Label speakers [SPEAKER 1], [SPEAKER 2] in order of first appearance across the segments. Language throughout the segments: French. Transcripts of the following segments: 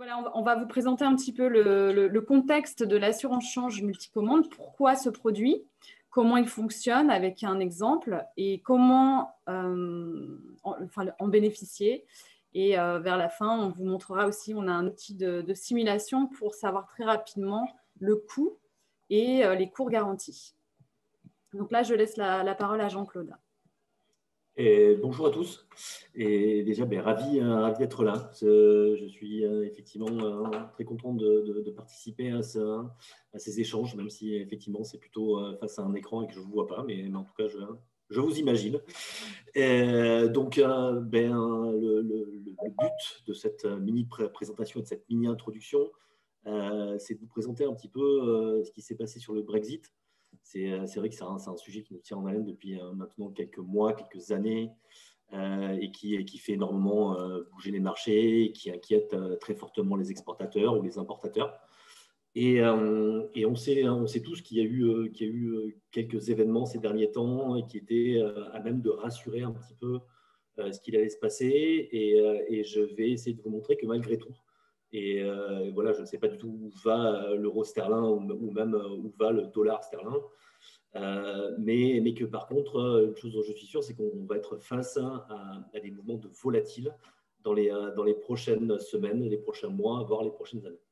[SPEAKER 1] Voilà, on va vous présenter un petit peu le contexte de l'assurance change multicommande, pourquoi ce produit, comment il fonctionne avec un exemple et comment en bénéficier. Et vers la fin, on vous montrera aussi, on a un outil de simulation pour savoir très rapidement le coût et les cours garantis. Donc là, je laisse la parole à Jean-Claude.
[SPEAKER 2] Et bonjour à tous. Et déjà, ravi d'être là. Je suis effectivement très content de participer à ces échanges, même si effectivement c'est plutôt face à un écran et que je ne vous vois pas, mais en tout cas, je vous imagine. Donc, le but de cette mini présentation et de cette mini introduction, c'est de vous présenter un petit peu ce qui s'est passé sur le Brexit. C'est vrai que c'est un sujet qui nous tient en haleine depuis maintenant quelques mois, quelques années, et qui fait énormément bouger les marchés, et qui inquiète très fortement les exportateurs ou les importateurs. Et on sait tous qu'il y a eu quelques événements ces derniers temps et qui étaient à même de rassurer un petit peu ce qu'il allait se passer. Et je vais essayer de vous montrer que malgré tout, et voilà, je ne sais pas du tout où va l'euro sterling ou même où va le dollar sterling, mais que par contre, une chose dont je suis sûr, c'est qu'on va être face à des mouvements de volatiles dans les prochaines semaines, les prochains mois, voire les prochaines années.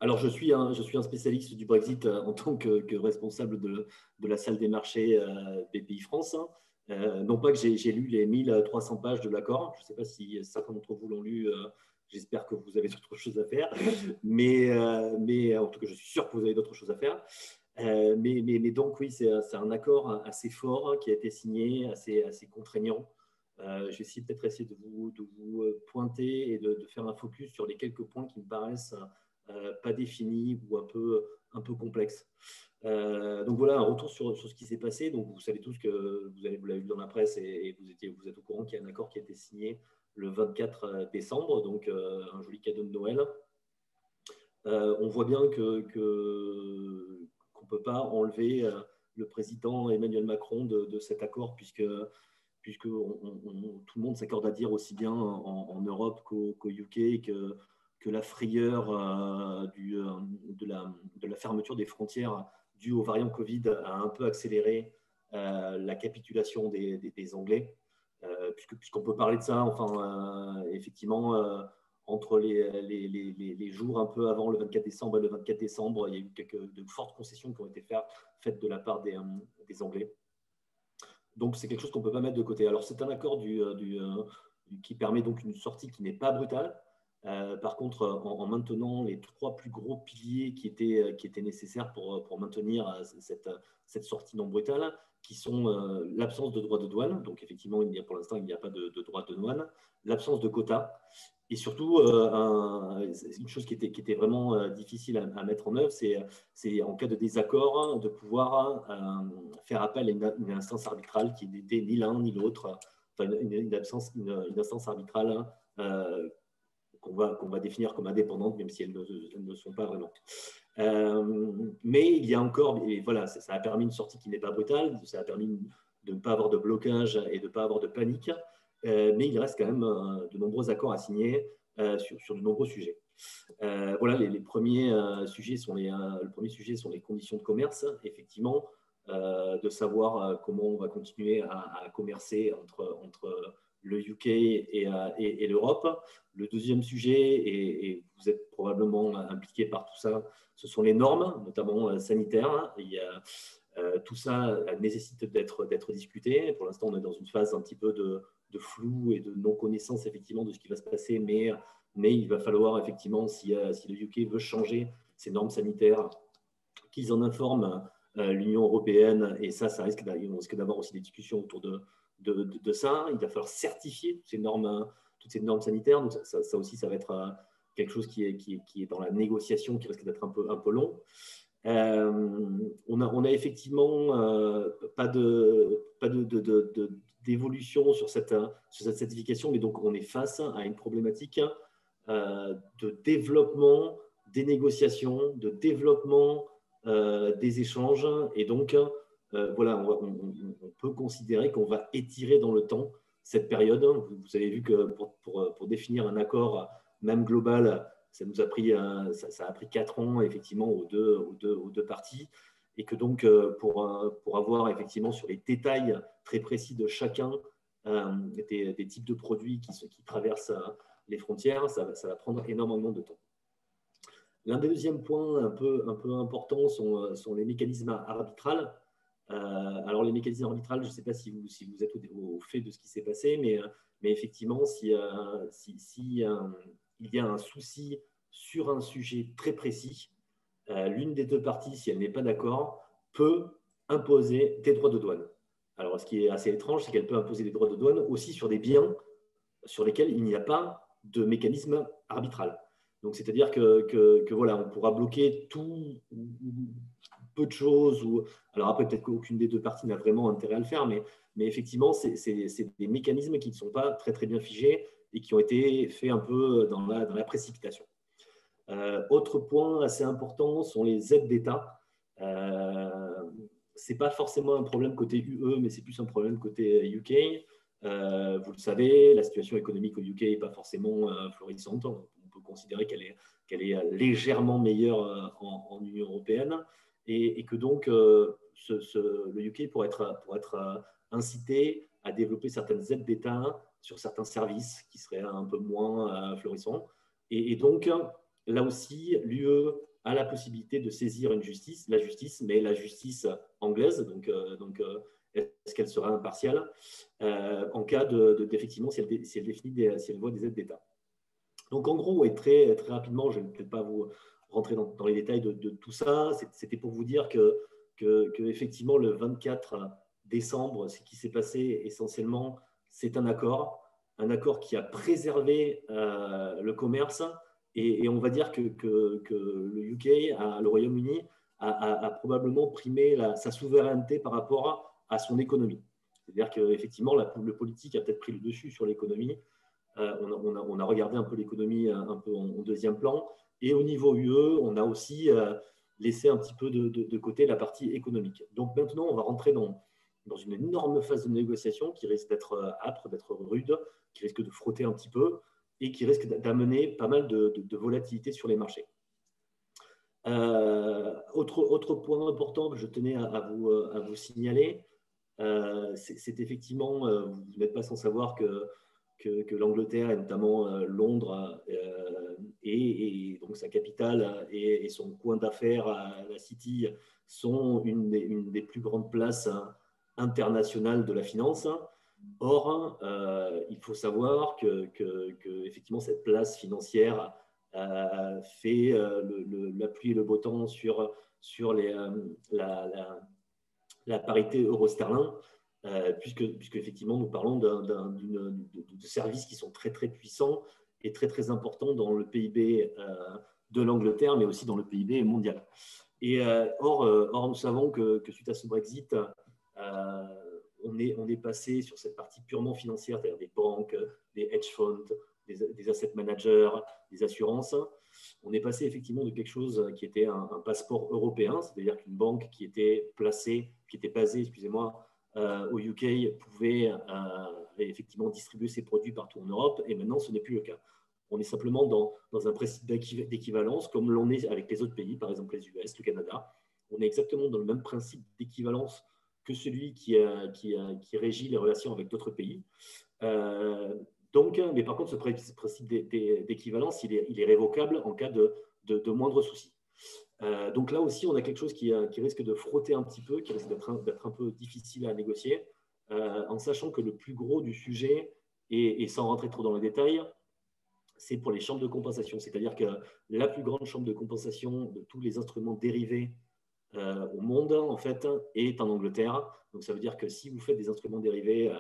[SPEAKER 2] Alors, je suis un spécialiste du Brexit en tant que responsable de la salle des marchés BPI France. Non pas que j'ai lu les 1300 pages de l'accord, je ne sais pas si certains d'entre vous l'ont lu, j'espère que vous avez d'autres choses à faire, mais en tout cas, je suis sûr que vous avez d'autres choses à faire. Mais donc, oui, c'est un accord assez fort qui a été signé, assez contraignant. Je vais essayer de vous pointer et de faire un focus sur les quelques points qui me paraissent pas définis ou un peu complexes. Donc voilà, un retour sur ce qui s'est passé. Donc vous savez tous que vous l'avez vu dans la presse et vous êtes au courant qu'il y a un accord qui a été signé le 24 décembre, donc un joli cadeau de Noël. On voit bien qu'on ne peut pas enlever le président Emmanuel Macron de cet accord, puisque tout le monde s'accorde à dire aussi bien en Europe qu'au UK que la frayeur de la fermeture des frontières due au variant Covid a un peu accéléré la capitulation des Anglais, puisqu'on peut parler de ça, effectivement, entre les jours un peu avant le 24 décembre et le 24 décembre, il y a eu de fortes concessions qui ont été faites de la part des Anglais. Donc, c'est quelque chose qu'on ne peut pas mettre de côté. Alors, c'est un accord qui permet donc une sortie qui n'est pas brutale. Par contre, en maintenant les trois plus gros piliers qui étaient nécessaires pour maintenir cette sortie non brutale, qui sont l'absence de droits de douane. Donc, effectivement, pour l'instant, il n'y a pas de droits de douane. L'absence de quotas. Et surtout, une chose qui était vraiment difficile à mettre en œuvre, c'est en cas de désaccord, de pouvoir faire appel à une instance arbitrale qui n'était ni l'un ni l'autre, enfin une instance arbitrale qu'on va définir comme indépendantes, même si elles ne sont pas vraiment. Mais il y a encore, et voilà, ça a permis une sortie qui n'est pas brutale, ça a permis de ne pas avoir de blocage et de ne pas avoir de panique, mais il reste quand même de nombreux accords à signer sur de nombreux sujets. Voilà, les premiers sujets le premier sujet sont les conditions de commerce, effectivement, de savoir comment on va continuer à commercer entre le UK et l'Europe. Le deuxième sujet, et vous êtes probablement impliqué par tout ça, ce sont les normes, notamment sanitaires. Tout ça nécessite d'être discuté. Pour l'instant, on est dans une phase un petit peu de flou et de non-connaissance effectivement de ce qui va se passer, mais il va falloir effectivement, si le UK veut changer ses normes sanitaires, qu'ils en informent l'Union européenne, et ça risque d'avoir aussi des discussions autour de ça. Il va falloir certifier toutes ces normes sanitaires. Donc ça aussi, ça va être quelque chose qui est dans la négociation, qui risque d'être un peu long. On a effectivement pas d'évolution sur cette certification, mais donc on est face à une problématique de développement des négociations, de développement des échanges, et donc voilà, on peut considérer qu'on va étirer dans le temps cette période. Vous avez vu que pour définir un accord même global, ça a pris 4 ans effectivement aux deux parties. Et que donc, pour avoir effectivement sur les détails très précis de chacun des types de produits qui traversent les frontières, ça va prendre énormément de temps. L'un des deuxièmes points un peu importants sont les mécanismes arbitrales. Alors, les mécanismes arbitrales, je ne sais pas si vous êtes au fait de ce qui s'est passé, mais effectivement, si il y a un souci sur un sujet très précis, l'une des deux parties, si elle n'est pas d'accord, peut imposer des droits de douane. Alors, ce qui est assez étrange, c'est qu'elle peut imposer des droits de douane aussi sur des biens sur lesquels il n'y a pas de mécanisme arbitral. Donc, c'est-à-dire que voilà, on pourra bloquer tout ou peu de choses. Alors après, peut-être qu'aucune des deux parties n'a vraiment intérêt à le faire, mais effectivement, c'est des mécanismes qui ne sont pas très, très bien figés et qui ont été faits un peu dans la précipitation. Autre point assez important sont les aides d'État. Ce n'est pas forcément un problème côté UE, mais c'est plus un problème côté UK. Vous le savez, la situation économique au UK n'est pas forcément florissante. On peut considérer qu'elle est légèrement meilleure en Union européenne et que donc le UK pourrait être incité à développer certaines aides d'État sur certains services qui seraient un peu moins florissants. Et donc, là aussi, l'UE a la possibilité de saisir la justice, mais la justice anglaise, donc est-ce qu'elle sera impartiale en cas d'effectivement, si elle voit des aides d'État. Donc, en gros, et très, très rapidement, je ne vais peut-être pas vous rentrer dans les détails de tout ça, c'était pour vous dire que effectivement, le 24 décembre, ce qui s'est passé essentiellement, c'est un accord qui a préservé le commerce. Et on va dire que le UK, le Royaume-Uni, a probablement primé sa souveraineté par rapport à son économie. C'est-à-dire qu'effectivement, le politique a peut-être pris le dessus sur l'économie. On a regardé un peu l'économie un peu en deuxième plan. Et au niveau UE, on a aussi laissé un petit peu de côté la partie économique. Donc maintenant, on va rentrer dans une énorme phase de négociation qui risque d'être âpre, d'être rude, qui risque de frotter un petit peu et qui risque d'amener pas mal de volatilité sur les marchés. Autre point important que je tenais à vous signaler, c'est effectivement, vous n'êtes pas sans savoir que l'Angleterre, et notamment Londres, et donc sa capitale et son coin d'affaires, la City, sont une des plus grandes places internationales de la finance. Or, il faut savoir que effectivement, cette place financière fait la pluie et le beau temps sur la parité euro-sterling, puisque effectivement, nous parlons de services qui sont très, très puissants et très, très importants dans le PIB de l'Angleterre, mais aussi dans le PIB mondial. Et or, nous savons que suite à ce Brexit, on est passé sur cette partie purement financière, c'est-à-dire des banques, des hedge funds, des asset managers, des assurances. On est passé effectivement de quelque chose qui était un passeport européen, c'est-à-dire qu'une banque qui était basée, excusez-moi, au UK pouvait effectivement distribuer ses produits partout en Europe, et maintenant ce n'est plus le cas. On est simplement dans un principe d'équivalence, comme l'on est avec les autres pays, par exemple les US, le Canada. On est exactement dans le même principe d'équivalence que celui qui régit les relations avec d'autres pays. Mais par contre, ce principe d'équivalence, il est révocable en cas de moindre souci. Donc là aussi, on a quelque chose qui risque de frotter un petit peu, qui risque d'être un peu difficile à négocier, en sachant que le plus gros du sujet, et sans rentrer trop dans les détails, c'est pour les chambres de compensation. C'est-à-dire que la plus grande chambre de compensation de tous les instruments dérivés au monde, en fait, est en Angleterre. Donc, ça veut dire que si vous faites des instruments dérivés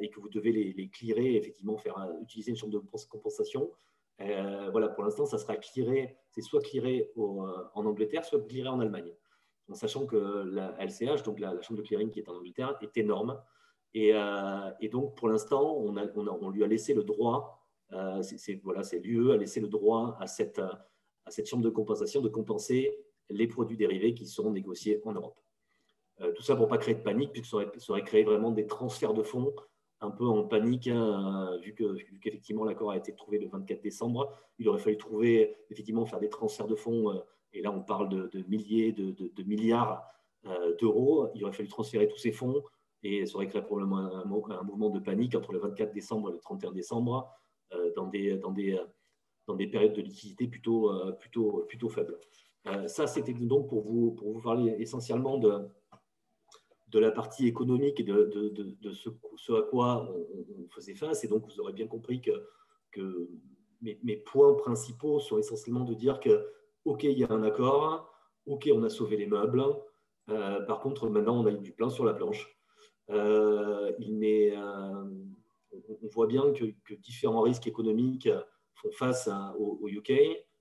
[SPEAKER 2] et que vous devez les clearer, effectivement, utiliser une chambre de compensation, voilà, pour l'instant, ça sera clearé, c'est soit clearé en Angleterre, soit clearé en Allemagne. En sachant que la LCH, donc la chambre de clearing qui est en Angleterre, est énorme. Et donc, pour l'instant, on lui a laissé le droit, c'est l'UE a laissé le droit à cette chambre de compensation de compenser les produits dérivés qui seront négociés en Europe. Tout ça pour ne pas créer de panique, puisque ça aurait créé vraiment des transferts de fonds un peu en panique, hein, vu qu'effectivement l'accord a été trouvé le 24 décembre. Il aurait fallu trouver, effectivement, faire des transferts de fonds, et là on parle de milliers, de milliards d'euros. Il aurait fallu transférer tous ces fonds et ça aurait créé probablement un mouvement de panique entre le 24 décembre et le 31 décembre dans des périodes de liquidité plutôt faibles. Ça, c'était donc pour vous parler essentiellement de la partie économique et de ce à quoi on faisait face. Et donc, vous aurez bien compris que mes points principaux sont essentiellement de dire que, OK, il y a un accord, OK, on a sauvé les meubles. Par contre, maintenant, on a du pain sur la planche. On voit bien que différents risques économiques font face au UK,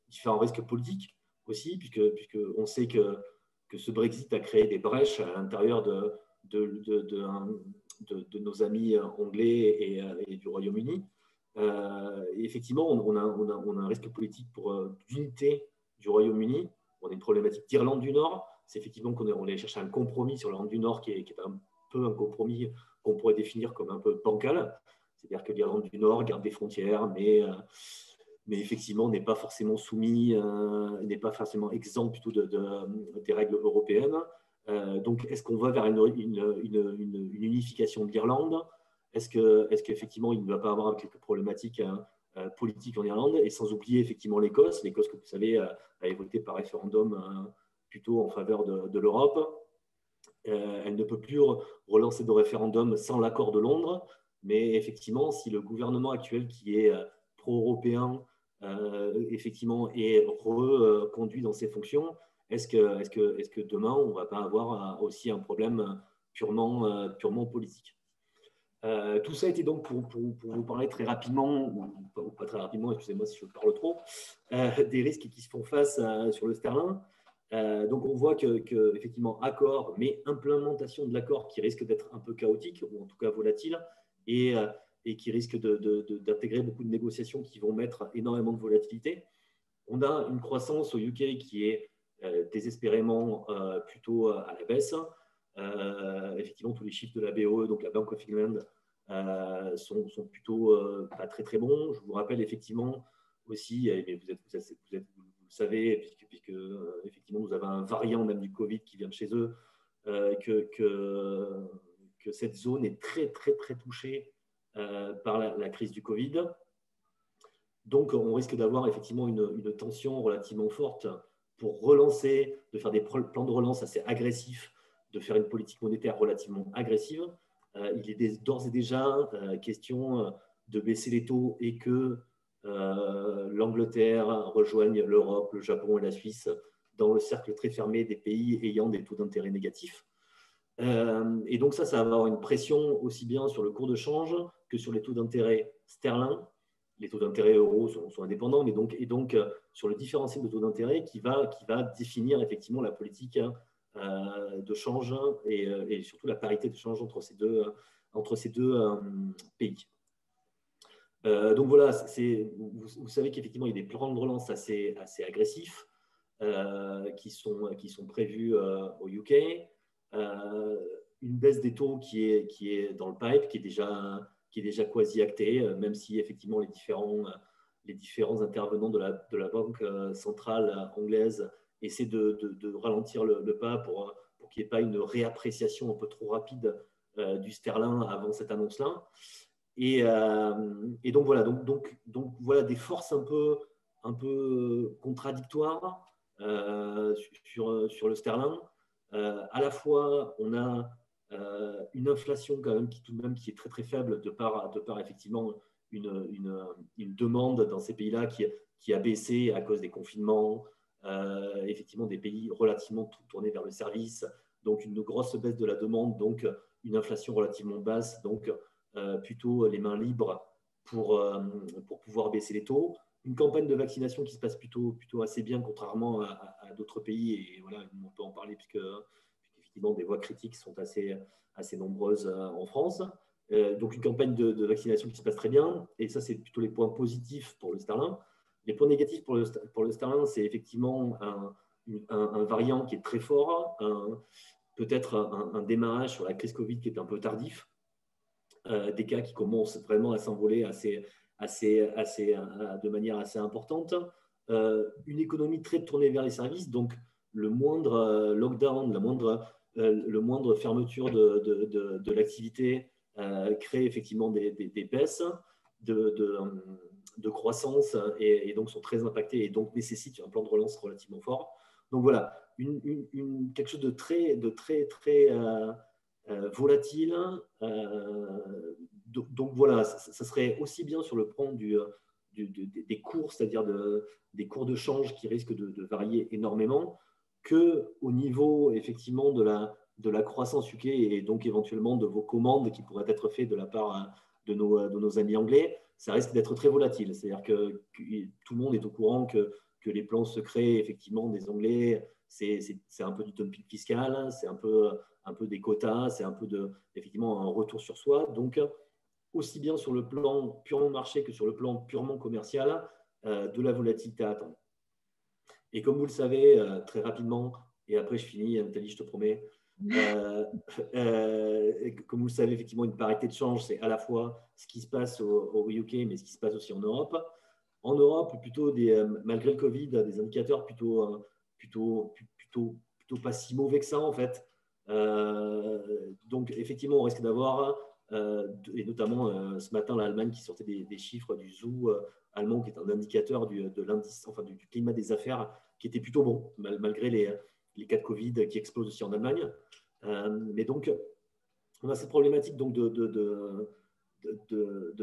[SPEAKER 2] différents risques politiques aussi, puisque on sait que ce Brexit a créé des brèches à l'intérieur de nos amis anglais et du Royaume-Uni. Effectivement, on a un risque politique d'unité du Royaume-Uni. On a une problématique d'Irlande du Nord. C'est effectivement qu'on est chercher un compromis sur l'Irlande du Nord qui est un peu un compromis qu'on pourrait définir comme un peu bancal. C'est-à-dire que l'Irlande du Nord garde des frontières, mais effectivement n'est pas forcément soumis, n'est pas forcément exempt plutôt des règles européennes. Donc, est-ce qu'on va vers une unification de l'Irlande? Est-ce qu'effectivement, il ne va pas avoir quelques problématiques politiques en Irlande? Et sans oublier effectivement l'Écosse. L'Écosse, que vous savez, a voté par référendum plutôt en faveur de l'Europe. Elle ne peut plus relancer de référendum sans l'accord de Londres. Mais effectivement, si le gouvernement actuel qui est pro-européen effectivement est reconduit dans ses fonctions, est-ce que demain, on ne va pas avoir aussi un problème purement politique? Tout ça a été donc pour vous parler très rapidement, ou pas très rapidement, excusez-moi si je parle trop, des risques qui se font face sur le sterling. Donc on voit que effectivement accord, mais implémentation de l'accord qui risque d'être un peu chaotique, ou en tout cas volatile, et qui risque d'intégrer beaucoup de négociations qui vont mettre énormément de volatilité. On a une croissance au UK qui est désespérément plutôt à la baisse. Effectivement, tous les chiffres de la BOE, donc la Bank of England, sont plutôt pas très très bons. Je vous rappelle effectivement aussi, et vous le savez, puisque effectivement nous avons un variant même du Covid qui vient de chez eux, que cette zone est très très très touchée par la crise du Covid. Donc, on risque d'avoir effectivement une tension relativement forte pour relancer, de faire des plans de relance assez agressifs, de faire une politique monétaire relativement agressive. Il est d'ores et déjà question de baisser les taux et que l'Angleterre rejoigne l'Europe, le Japon et la Suisse dans le cercle très fermé des pays ayant des taux d'intérêt négatifs. Et donc ça va avoir une pression aussi bien sur le cours de change que sur les taux d'intérêt sterling. Les taux d'intérêt euros sont indépendants, mais donc sur le différentiel de taux d'intérêt qui va définir effectivement la politique de change et surtout la parité de change entre ces deux pays. Donc voilà, vous savez qu'effectivement il y a des plans de relance assez agressifs qui sont prévus au UK. Une baisse des taux qui est dans le pipe, qui est déjà quasi actée, même si effectivement les différents intervenants de la Banque centrale anglaise essaient de ralentir le pas pour qu'il n'y ait pas une réappréciation un peu trop rapide du sterling avant cette annonce-là. Et donc voilà, donc voilà des forces un peu contradictoires sur le sterling. À la fois, on a une inflation quand même qui est très très faible de par effectivement une demande dans ces pays-là qui a baissé à cause des confinements, effectivement des pays relativement tournés vers le service, donc une grosse baisse de la demande, donc une inflation relativement basse, donc plutôt les mains libres pour pouvoir baisser les taux. Une campagne de vaccination qui se passe plutôt assez bien, contrairement à d'autres pays. Et voilà, on peut en parler puisque effectivement, des voix critiques sont assez nombreuses en France. Donc, une campagne de vaccination qui se passe très bien. Et ça, c'est plutôt les points positifs pour le sterling. Les points négatifs pour le sterling, c'est effectivement un variant qui est très fort, peut-être un démarrage sur la crise Covid qui est un peu tardif. des cas qui commencent vraiment à s'envoler de manière assez importante. Une économie très tournée vers les services, donc le moindre lockdown, le moindre fermeture de l'activité crée effectivement des baisses de croissance et donc sont très impactés et donc nécessitent un plan de relance relativement fort. Donc voilà, quelque chose de très volatile. Donc voilà, ça serait aussi bien sur le plan des cours, c'est-à-dire des cours de change qui risquent de varier énormément, qu'au niveau effectivement de la croissance UK et donc éventuellement de vos commandes qui pourraient être faites de la part de nos amis anglais. Ça risque d'être très volatile. C'est-à-dire que tout le monde est au courant que les plans secrets effectivement des Anglais, c'est un peu du dumping fiscal, c'est un peu des quotas, c'est un peu effectivement un retour sur soi. Donc, aussi bien sur le plan purement marché que sur le plan purement commercial, de la volatilité à attendre. Et comme vous le savez, très rapidement, et après je finis, Nathalie, je te promets, comme vous le savez, effectivement, une parité de change, c'est à la fois ce qui se passe au UK, mais ce qui se passe aussi en Europe. En Europe, plutôt malgré le Covid, des indicateurs plutôt pas si mauvais que ça, en fait. Donc, effectivement, on risque d'avoir, et notamment ce matin, l'Allemagne qui sortait des chiffres du ZOO allemand, qui est un indicateur de l'indice, enfin, du climat des affaires, qui était plutôt bon, malgré les cas de Covid qui explosent aussi en Allemagne. Mais donc, on a cette problématique donc de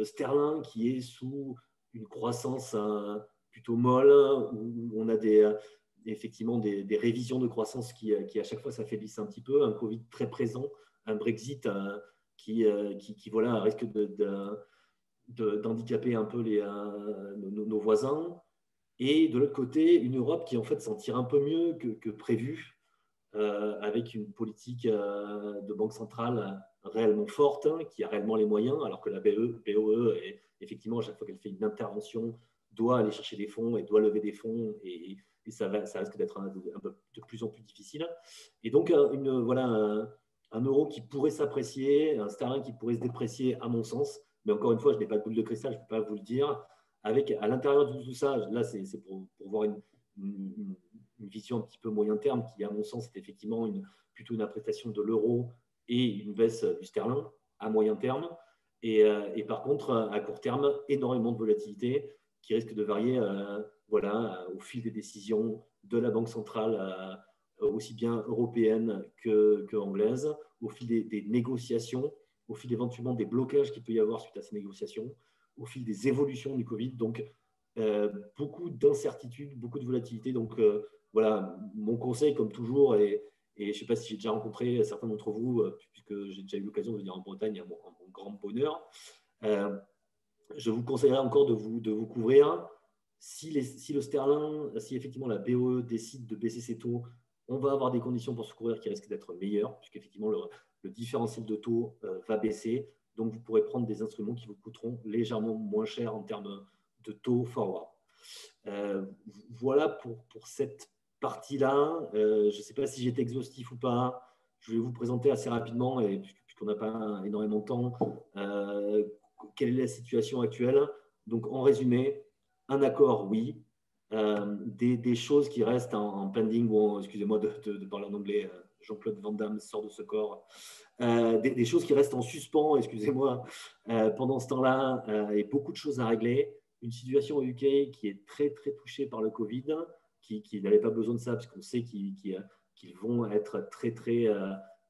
[SPEAKER 2] sterling qui est sous une croissance plutôt molle, où on a effectivement des révisions de croissance qui à chaque fois s'affaiblissent un petit peu, un Covid très présent, un Brexit qui voilà, risque d'handicaper un peu nos voisins. Et de l'autre côté, une Europe qui en fait s'en tire un peu mieux que prévu, avec une politique de banque centrale réellement forte, qui a réellement les moyens, alors que la BOE, effectivement, à chaque fois qu'elle fait une intervention, doit aller chercher des fonds et doit lever des fonds, et ça risque d'être un peu de plus en plus difficile. Et donc, voilà, un euro qui pourrait s'apprécier, un sterling qui pourrait se déprécier, à mon sens, mais encore une fois, je n'ai pas de boule de cristal, je ne peux pas vous le dire, avec à l'intérieur de tout ça, là, c'est pour voir une vision un petit peu moyen terme qui, à mon sens, est effectivement plutôt une appréciation de l'euro et une baisse du sterling à moyen terme. Et par contre, à court terme, énormément de volatilité qui risque de varier voilà, au fil des décisions de la Banque centrale, aussi bien européenne que anglaise, au fil des négociations, au fil éventuellement des blocages qu'il peut y avoir suite à ces négociations, au fil des évolutions du Covid. Donc, beaucoup d'incertitudes, beaucoup de volatilité. Donc, voilà, mon conseil, comme toujours, et je ne sais pas si j'ai déjà rencontré certains d'entre vous, puisque j'ai déjà eu l'occasion de venir en Bretagne à mon grand bonheur, je vous conseillerais encore de vous couvrir. Si le sterling, si effectivement la BOE décide de baisser ses taux, on va avoir des conditions pour se couvrir qui risquent d'être meilleures, puisqu'effectivement le différentiel de taux va baisser. Donc, vous pourrez prendre des instruments qui vous coûteront légèrement moins cher en termes de taux forward. Voilà pour cette partie-là. Je ne sais pas si j'étais exhaustif ou pas. Je vais vous présenter assez rapidement, et puisqu'on n'a pas énormément de temps, quelle est la situation actuelle. Donc, en résumé, un accord, oui. Des choses qui restent en pending, bon, excusez-moi de parler en anglais, Jean-Claude Van Damme sort de ce corps. Des choses qui restent en suspens, excusez-moi, pendant ce temps-là, et beaucoup de choses à régler. Une situation au UK qui est très, très touchée par le Covid, qui n'avait pas besoin de ça, parce qu'on sait qu'ils vont être très, très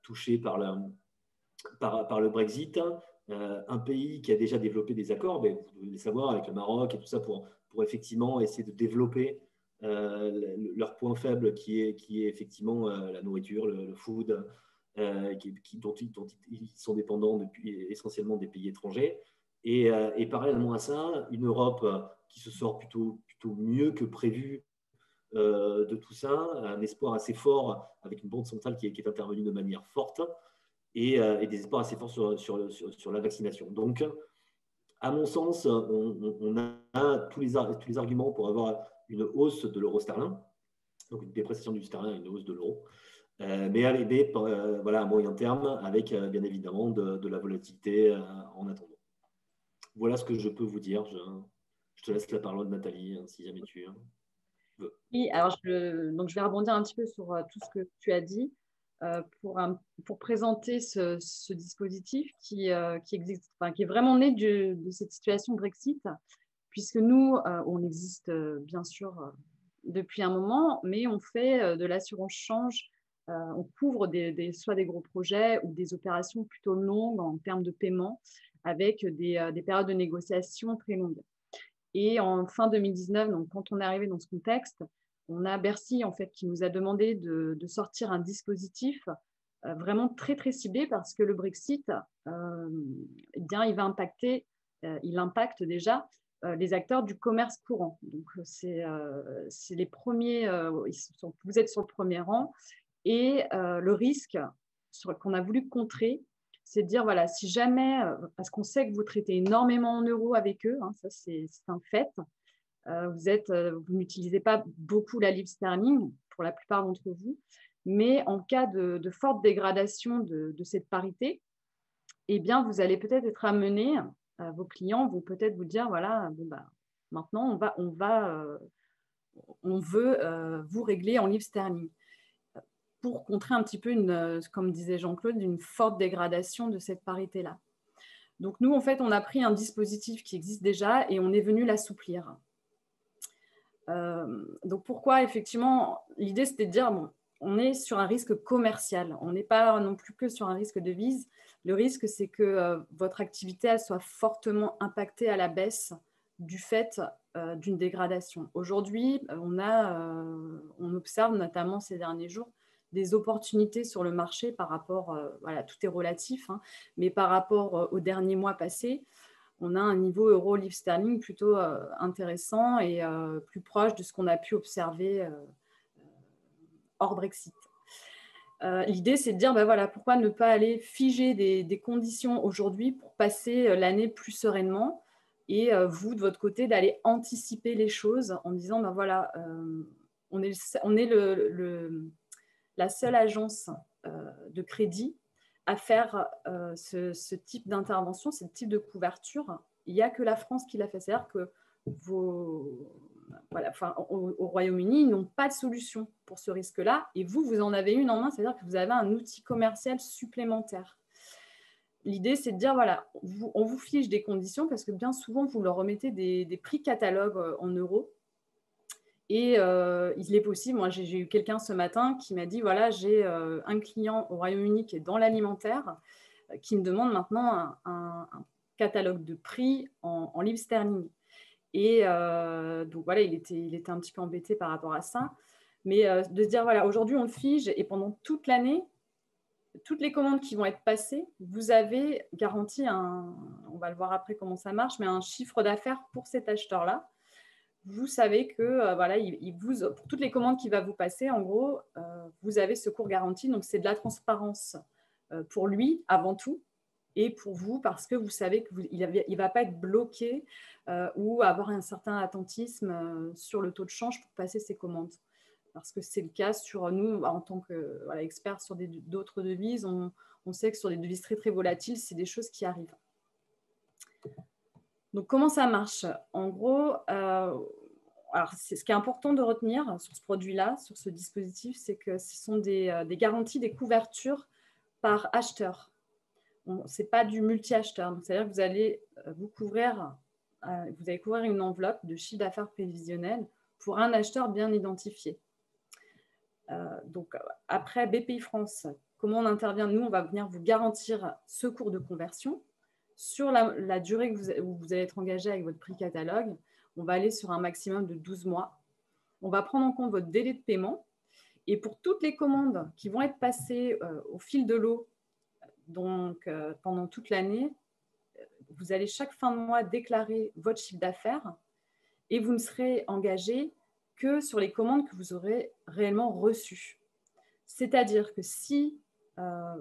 [SPEAKER 2] touchés par le Brexit. Un pays qui a déjà développé des accords, mais vous devez le savoir, avec le Maroc et tout ça, pour effectivement essayer de développer leur point faible qui est effectivement la nourriture, le food, dont ils sont dépendants depuis essentiellement des pays étrangers. Et parallèlement à ça, une Europe qui se sort plutôt mieux que prévu de tout ça, un espoir assez fort avec une banque centrale qui est intervenue de manière forte, et des espoirs assez forts sur la vaccination. Donc, à mon sens, on a tous les arguments pour avoir une hausse de l'euro sterling, donc une dépréciation du sterling et une hausse de l'euro. voilà, à moyen terme, avec bien évidemment de la volatilité en attendant. Voilà ce que je peux vous dire. Je te laisse la parole, Nathalie, si jamais tu veux.
[SPEAKER 1] Oui, alors donc je vais rebondir un petit peu sur tout ce que tu as dit pour présenter ce dispositif qui existe, enfin, qui est vraiment né de cette situation Brexit, puisque nous, on existe bien sûr depuis un moment, mais on fait de l'assurance change, on couvre soit des gros projets ou des opérations plutôt longues en termes de paiement, avec des périodes de négociation très longues. Et en fin 2019, donc quand on est arrivé dans ce contexte, on a Bercy en fait qui nous a demandé de sortir un dispositif vraiment très très ciblé parce que le Brexit, eh bien, il impacte déjà les acteurs du commerce courant. Donc c'est les premiers, vous êtes sur le premier rang et le risque qu'on a voulu contrer, c'est de dire, voilà, si jamais, parce qu'on sait que vous traitez énormément en euros avec eux, hein, ça c'est un fait, vous n'utilisez pas beaucoup la livre sterling pour la plupart d'entre vous, mais en cas de forte dégradation de cette parité, eh bien, vous allez peut-être être amené, vos clients vont peut-être vous dire, voilà, bon, bah, maintenant on veut vous régler en livre sterling pour contrer un petit peu, comme disait Jean-Claude, une forte dégradation de cette parité-là. Donc nous, en fait, on a pris un dispositif qui existe déjà et on est venu l'assouplir. Donc pourquoi, effectivement, l'idée c'était de dire, bon, on est sur un risque commercial, on n'est pas non plus que sur un risque de devise. Le risque, c'est que votre activité elle soit fortement impactée à la baisse du fait d'une dégradation. Aujourd'hui, on observe notamment ces derniers jours des opportunités sur le marché par rapport, voilà, tout est relatif, hein, mais par rapport aux derniers mois passés, on a un niveau euro-livre sterling plutôt intéressant et plus proche de ce qu'on a pu observer hors Brexit. L'idée, c'est de dire, ben voilà, pourquoi ne pas aller figer des conditions aujourd'hui pour passer l'année plus sereinement et vous, de votre côté, d'aller anticiper les choses en disant, ben voilà, on est la seule agence de crédit à faire ce type d'intervention, ce type de couverture. Il n'y a que la France qui l'a fait. C'est-à-dire que au Royaume-Uni, ils n'ont pas de solution pour ce risque-là. Et vous en avez une en main, c'est-à-dire que vous avez un outil commercial supplémentaire. L'idée, c'est de dire, voilà, on vous fiche des conditions parce que bien souvent, vous leur remettez des prix catalogues en euros. Et il est possible, moi j'ai eu quelqu'un ce matin qui m'a dit, voilà, j'ai un client au Royaume-Uni qui est dans l'alimentaire, qui me demande maintenant un catalogue de prix en livres sterling. Et donc voilà, il était un petit peu embêté par rapport à ça. Mais de se dire, voilà, aujourd'hui on le fige et pendant toute l'année, toutes les commandes qui vont être passées, vous avez garanti on va le voir après comment ça marche, mais un chiffre d'affaires pour cet acheteur-là. Vous savez que voilà, pour toutes les commandes qui va vous passer, en gros, vous avez ce cours garanti. Donc, c'est de la transparence pour lui avant tout et pour vous parce que vous savez qu'il ne va pas être bloqué ou avoir un certain attentisme sur le taux de change pour passer ses commandes. Parce que c'est le cas sur nous, en tant qu'experts sur d'autres devises, on sait que sur des devises très, très volatiles, c'est des choses qui arrivent. Donc, comment ça marche? En gros, alors ce qui est important de retenir sur ce produit-là, sur ce dispositif, c'est que ce sont des garanties, des couvertures par acheteur. Ce n'est pas du multi-acheteur. C'est-à-dire que vous allez couvrir une enveloppe de chiffre d'affaires prévisionnel pour un acheteur bien identifié. Donc, après BPI France, comment on intervient? Nous, on va venir vous garantir ce cours de conversion. Sur la durée où vous allez être engagé avec votre prix catalogue, on va aller sur un maximum de 12 mois. On va prendre en compte votre délai de paiement. Et pour toutes les commandes qui vont être passées au fil de l'eau, donc pendant toute l'année, vous allez chaque fin de mois déclarer votre chiffre d'affaires et vous ne serez engagé que sur les commandes que vous aurez réellement reçues. C'est-à-dire que si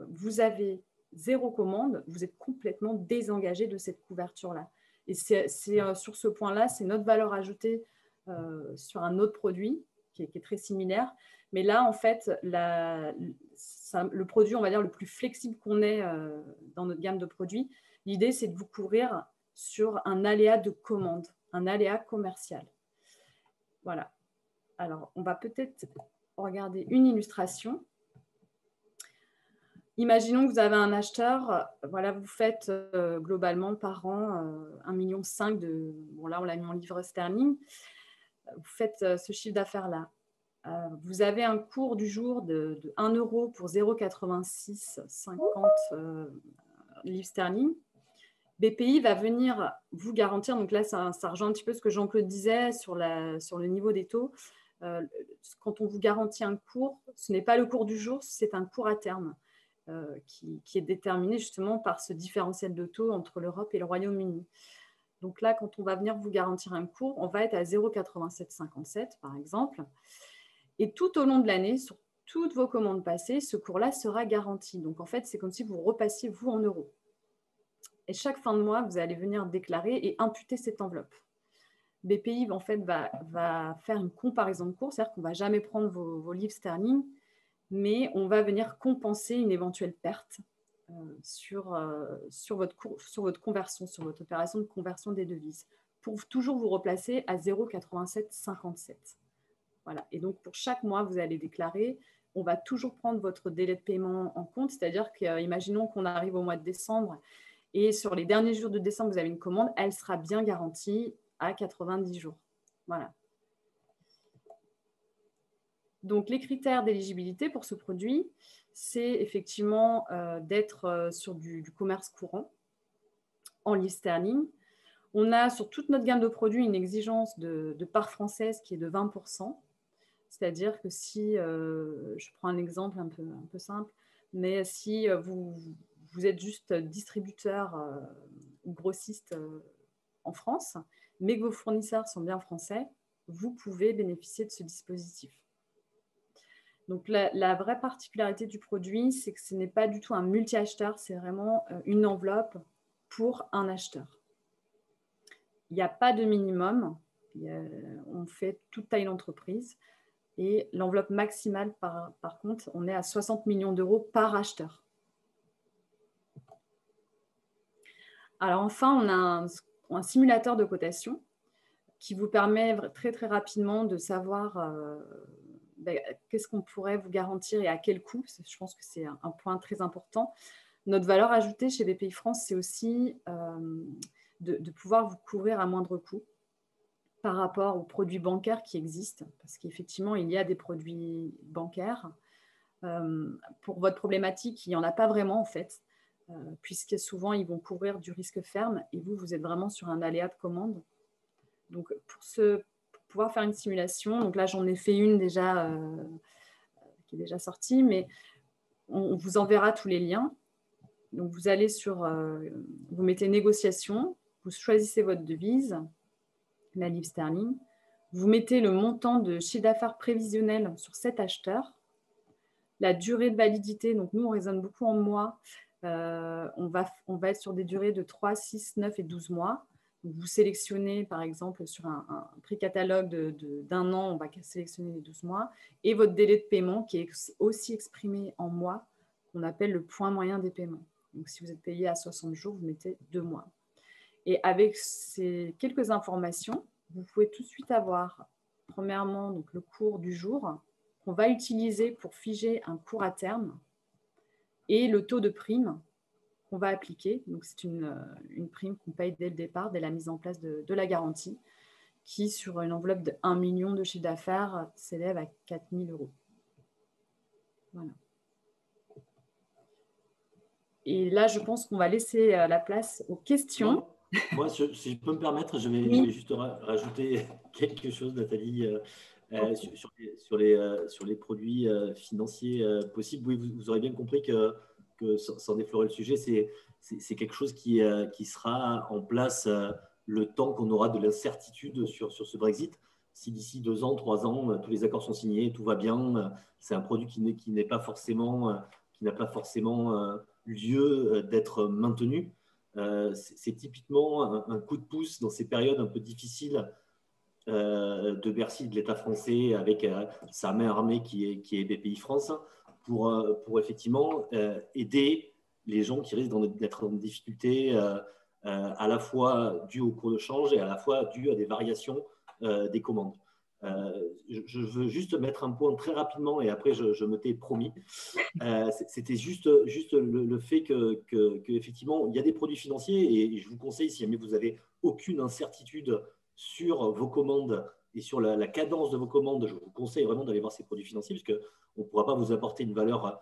[SPEAKER 1] vous avez 0 commande, vous êtes complètement désengagé de cette couverture-là. Et c'est sur ce point-là, c'est notre valeur ajoutée sur un autre produit qui est très similaire, Mais là, en fait, le produit, on va dire, le plus flexible qu'on ait dans notre gamme de produits, l'idée, c'est de vous couvrir sur un aléa de commande, un aléa commercial. Voilà. Alors, on va peut-être regarder une illustration. Imaginons que vous avez un acheteur, voilà, vous faites globalement par an 1,5 million de... Bon, là, on l'a mis en livres sterling. Vous faites ce chiffre d'affaires-là. Vous avez un cours du jour de 1 euro pour 0,8650 livres sterling. BPI va venir vous garantir, donc là, ça rejoint un petit peu ce que Jean-Claude disait sur le niveau des taux. Quand on vous garantit un cours, ce n'est pas le cours du jour, c'est un cours à terme qui est déterminé justement par ce différentiel de taux entre l'Europe et le Royaume-Uni. Donc là, quand on va venir vous garantir un cours, on va être à 0,8757 par exemple. Et tout au long de l'année, sur toutes vos commandes passées, ce cours-là sera garanti. Donc en fait, c'est comme si vous repassiez vous en euros. Et chaque fin de mois, vous allez venir déclarer et imputer cette enveloppe. BPI, en fait, va faire une comparaison de cours, c'est-à-dire qu'on ne va jamais prendre vos livres sterling, mais on va venir compenser une éventuelle perte sur votre conversion, sur votre opération de conversion des devises, pour toujours vous replacer à 0,8757. Voilà. Et donc, pour chaque mois, vous allez déclarer, on va toujours prendre votre délai de paiement en compte, c'est-à-dire qu'imaginons qu'on arrive au mois de décembre et sur les derniers jours de décembre, vous avez une commande, elle sera bien garantie à 90 jours. Voilà. Donc, les critères d'éligibilité pour ce produit, c'est effectivement d'être sur du commerce courant en livres sterling. On a sur toute notre gamme de produits une exigence de part française qui est de 20%. C'est-à-dire que si, je prends un exemple un peu simple, mais si vous êtes juste distributeur ou grossiste en France, mais que vos fournisseurs sont bien français, vous pouvez bénéficier de ce dispositif. Donc, la vraie particularité du produit, c'est que ce n'est pas du tout un multi-acheteur, c'est vraiment une enveloppe pour un acheteur. Il n'y a pas de minimum, on fait toute taille d'entreprise. Et l'enveloppe maximale, par contre, on est à 60 millions d'euros par acheteur. Alors enfin, on a un simulateur de cotation qui vous permet très, très rapidement de savoir qu'est-ce qu'on pourrait vous garantir et à quel coût. Je pense que c'est un point très important. Notre valeur ajoutée chez BPI France, c'est aussi de pouvoir vous couvrir à moindre coût par rapport aux produits bancaires qui existent, parce qu'effectivement, il y a des produits bancaires. Pour votre problématique, il n'y en a pas vraiment en fait, puisque souvent, ils vont couvrir du risque ferme et vous êtes vraiment sur un aléa de commande. Donc, pour pouvoir faire une simulation, donc là, j'en ai fait une déjà qui est déjà sortie, mais on vous enverra tous les liens. Donc, vous allez vous mettez négociation, vous choisissez votre devise, la livre sterling, vous mettez le montant de chiffre d'affaires prévisionnel sur cet acheteur, la durée de validité, donc nous on raisonne beaucoup en mois, on va être sur des durées de 3, 6, 9 et 12 mois. Donc, vous sélectionnez par exemple sur un prix catalogue d'un an, on va sélectionner les 12 mois, et votre délai de paiement qui est aussi exprimé en mois, qu'on appelle le point moyen des paiements. Donc si vous êtes payé à 60 jours, vous mettez 2 mois. Et avec ces quelques informations, vous pouvez tout de suite avoir, premièrement, donc le cours du jour qu'on va utiliser pour figer un cours à terme et le taux de prime qu'on va appliquer. Donc, c'est une prime qu'on paye dès le départ, dès la mise en place de la garantie, qui, sur une enveloppe de 1 million de chiffre d'affaires, s'élève à 4 000 euros. Voilà. Et là, je pense qu'on va laisser la place aux questions.
[SPEAKER 2] Moi, si je peux me permettre, je vais juste rajouter quelque chose, Nathalie, sur les produits financiers possibles. Oui, vous aurez bien compris que sans déflorer le sujet, c'est quelque chose qui sera en place le temps qu'on aura de l'incertitude sur ce Brexit. Si d'ici 2 ans, 3 ans, tous les accords sont signés, tout va bien, c'est un produit qui n'a pas forcément lieu d'être maintenu. C'est typiquement un coup de pouce dans ces périodes un peu difficiles de Bercy, de l'État français, avec sa main armée qui est BPI France, pour effectivement aider les gens qui risquent d'être dans des difficultés à la fois dues au cours de change et à la fois dues à des variations des commandes. Je veux juste mettre un point très rapidement et après je me t'ai promis. C'était juste le fait que effectivement il y a des produits financiers et je vous conseille, si jamais vous avez aucune incertitude sur vos commandes et sur la cadence de vos commandes, je vous conseille vraiment d'aller voir ces produits financiers puisque on ne pourra pas vous apporter une valeur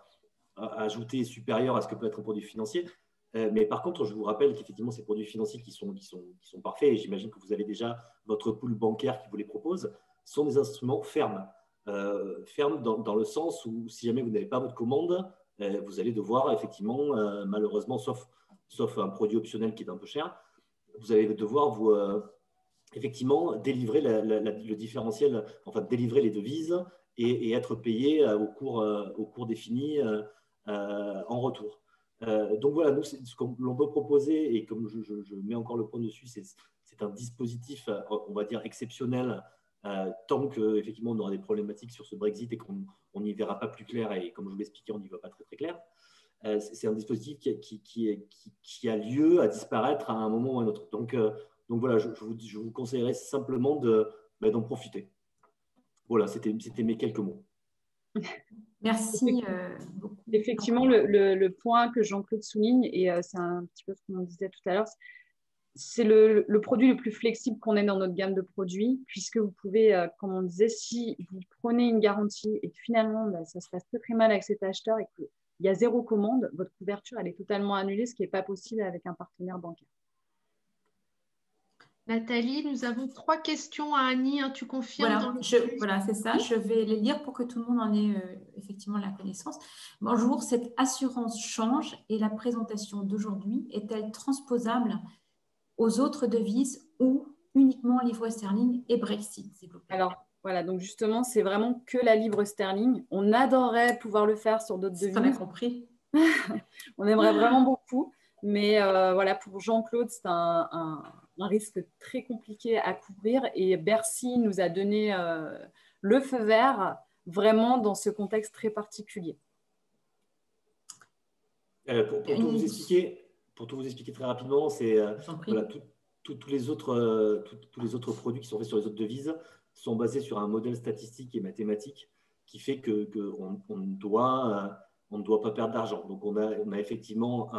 [SPEAKER 2] ajoutée supérieure à ce que peut être un produit financier. Mais par contre, je vous rappelle qu'effectivement, ces produits financiers qui sont parfaits, et j'imagine que vous avez déjà votre pool bancaire qui vous les propose, sont des instruments fermes. Fermes dans le sens où si jamais vous n'avez pas votre commande, vous allez devoir effectivement, malheureusement, sauf un produit optionnel qui est un peu cher, vous allez devoir vous effectivement délivrer le différentiel, enfin délivrer les devises et être payé au cours défini en retour. Donc voilà, nous, ce qu'on peut proposer, et comme je mets encore le point dessus, c'est un dispositif, on va dire, exceptionnel, tant qu'effectivement on aura des problématiques sur ce Brexit et qu'on n'y verra pas plus clair, et comme je vous l'expliquais, on n'y voit pas très très clair. C'est un dispositif qui a lieu à disparaître à un moment ou à un autre. Donc voilà, je vous conseillerais simplement d'en profiter. Voilà, c'était mes quelques mots.
[SPEAKER 3] Merci
[SPEAKER 1] beaucoup. Effectivement, le point que Jean-Claude souligne, et c'est un petit peu ce qu'on disait tout à l'heure, c'est le produit le plus flexible qu'on ait dans notre gamme de produits, puisque vous pouvez, comme on disait, si vous prenez une garantie et que finalement ça se passe très très mal avec cet acheteur et qu'il y a 0 commande, votre couverture elle est totalement annulée, ce qui n'est pas possible avec un partenaire bancaire.
[SPEAKER 4] Nathalie, nous avons 3 questions à Annie, hein, tu confirmes?
[SPEAKER 3] Voilà, c'est ça. Je vais les lire pour que tout le monde en ait effectivement la connaissance. Bonjour, cette assurance change et la présentation d'aujourd'hui est-elle transposable aux autres devises ou uniquement livre sterling et Brexit, s'il vous plaît?
[SPEAKER 1] Alors, voilà, donc justement, c'est vraiment que la livre sterling. On adorerait pouvoir le faire sur d'autres devises.
[SPEAKER 3] On a compris.
[SPEAKER 1] On aimerait vraiment beaucoup. Mais voilà, pour Jean-Claude, c'est un risque très compliqué à couvrir. Et Bercy nous a donné le feu vert vraiment dans ce contexte très particulier.
[SPEAKER 2] Pour tout vous expliquer très rapidement, c'est voilà, tous les autres produits qui sont faits sur les autres devises sont basés sur un modèle statistique et mathématique qui fait qu'on ne doit pas perdre d'argent. Donc, on a effectivement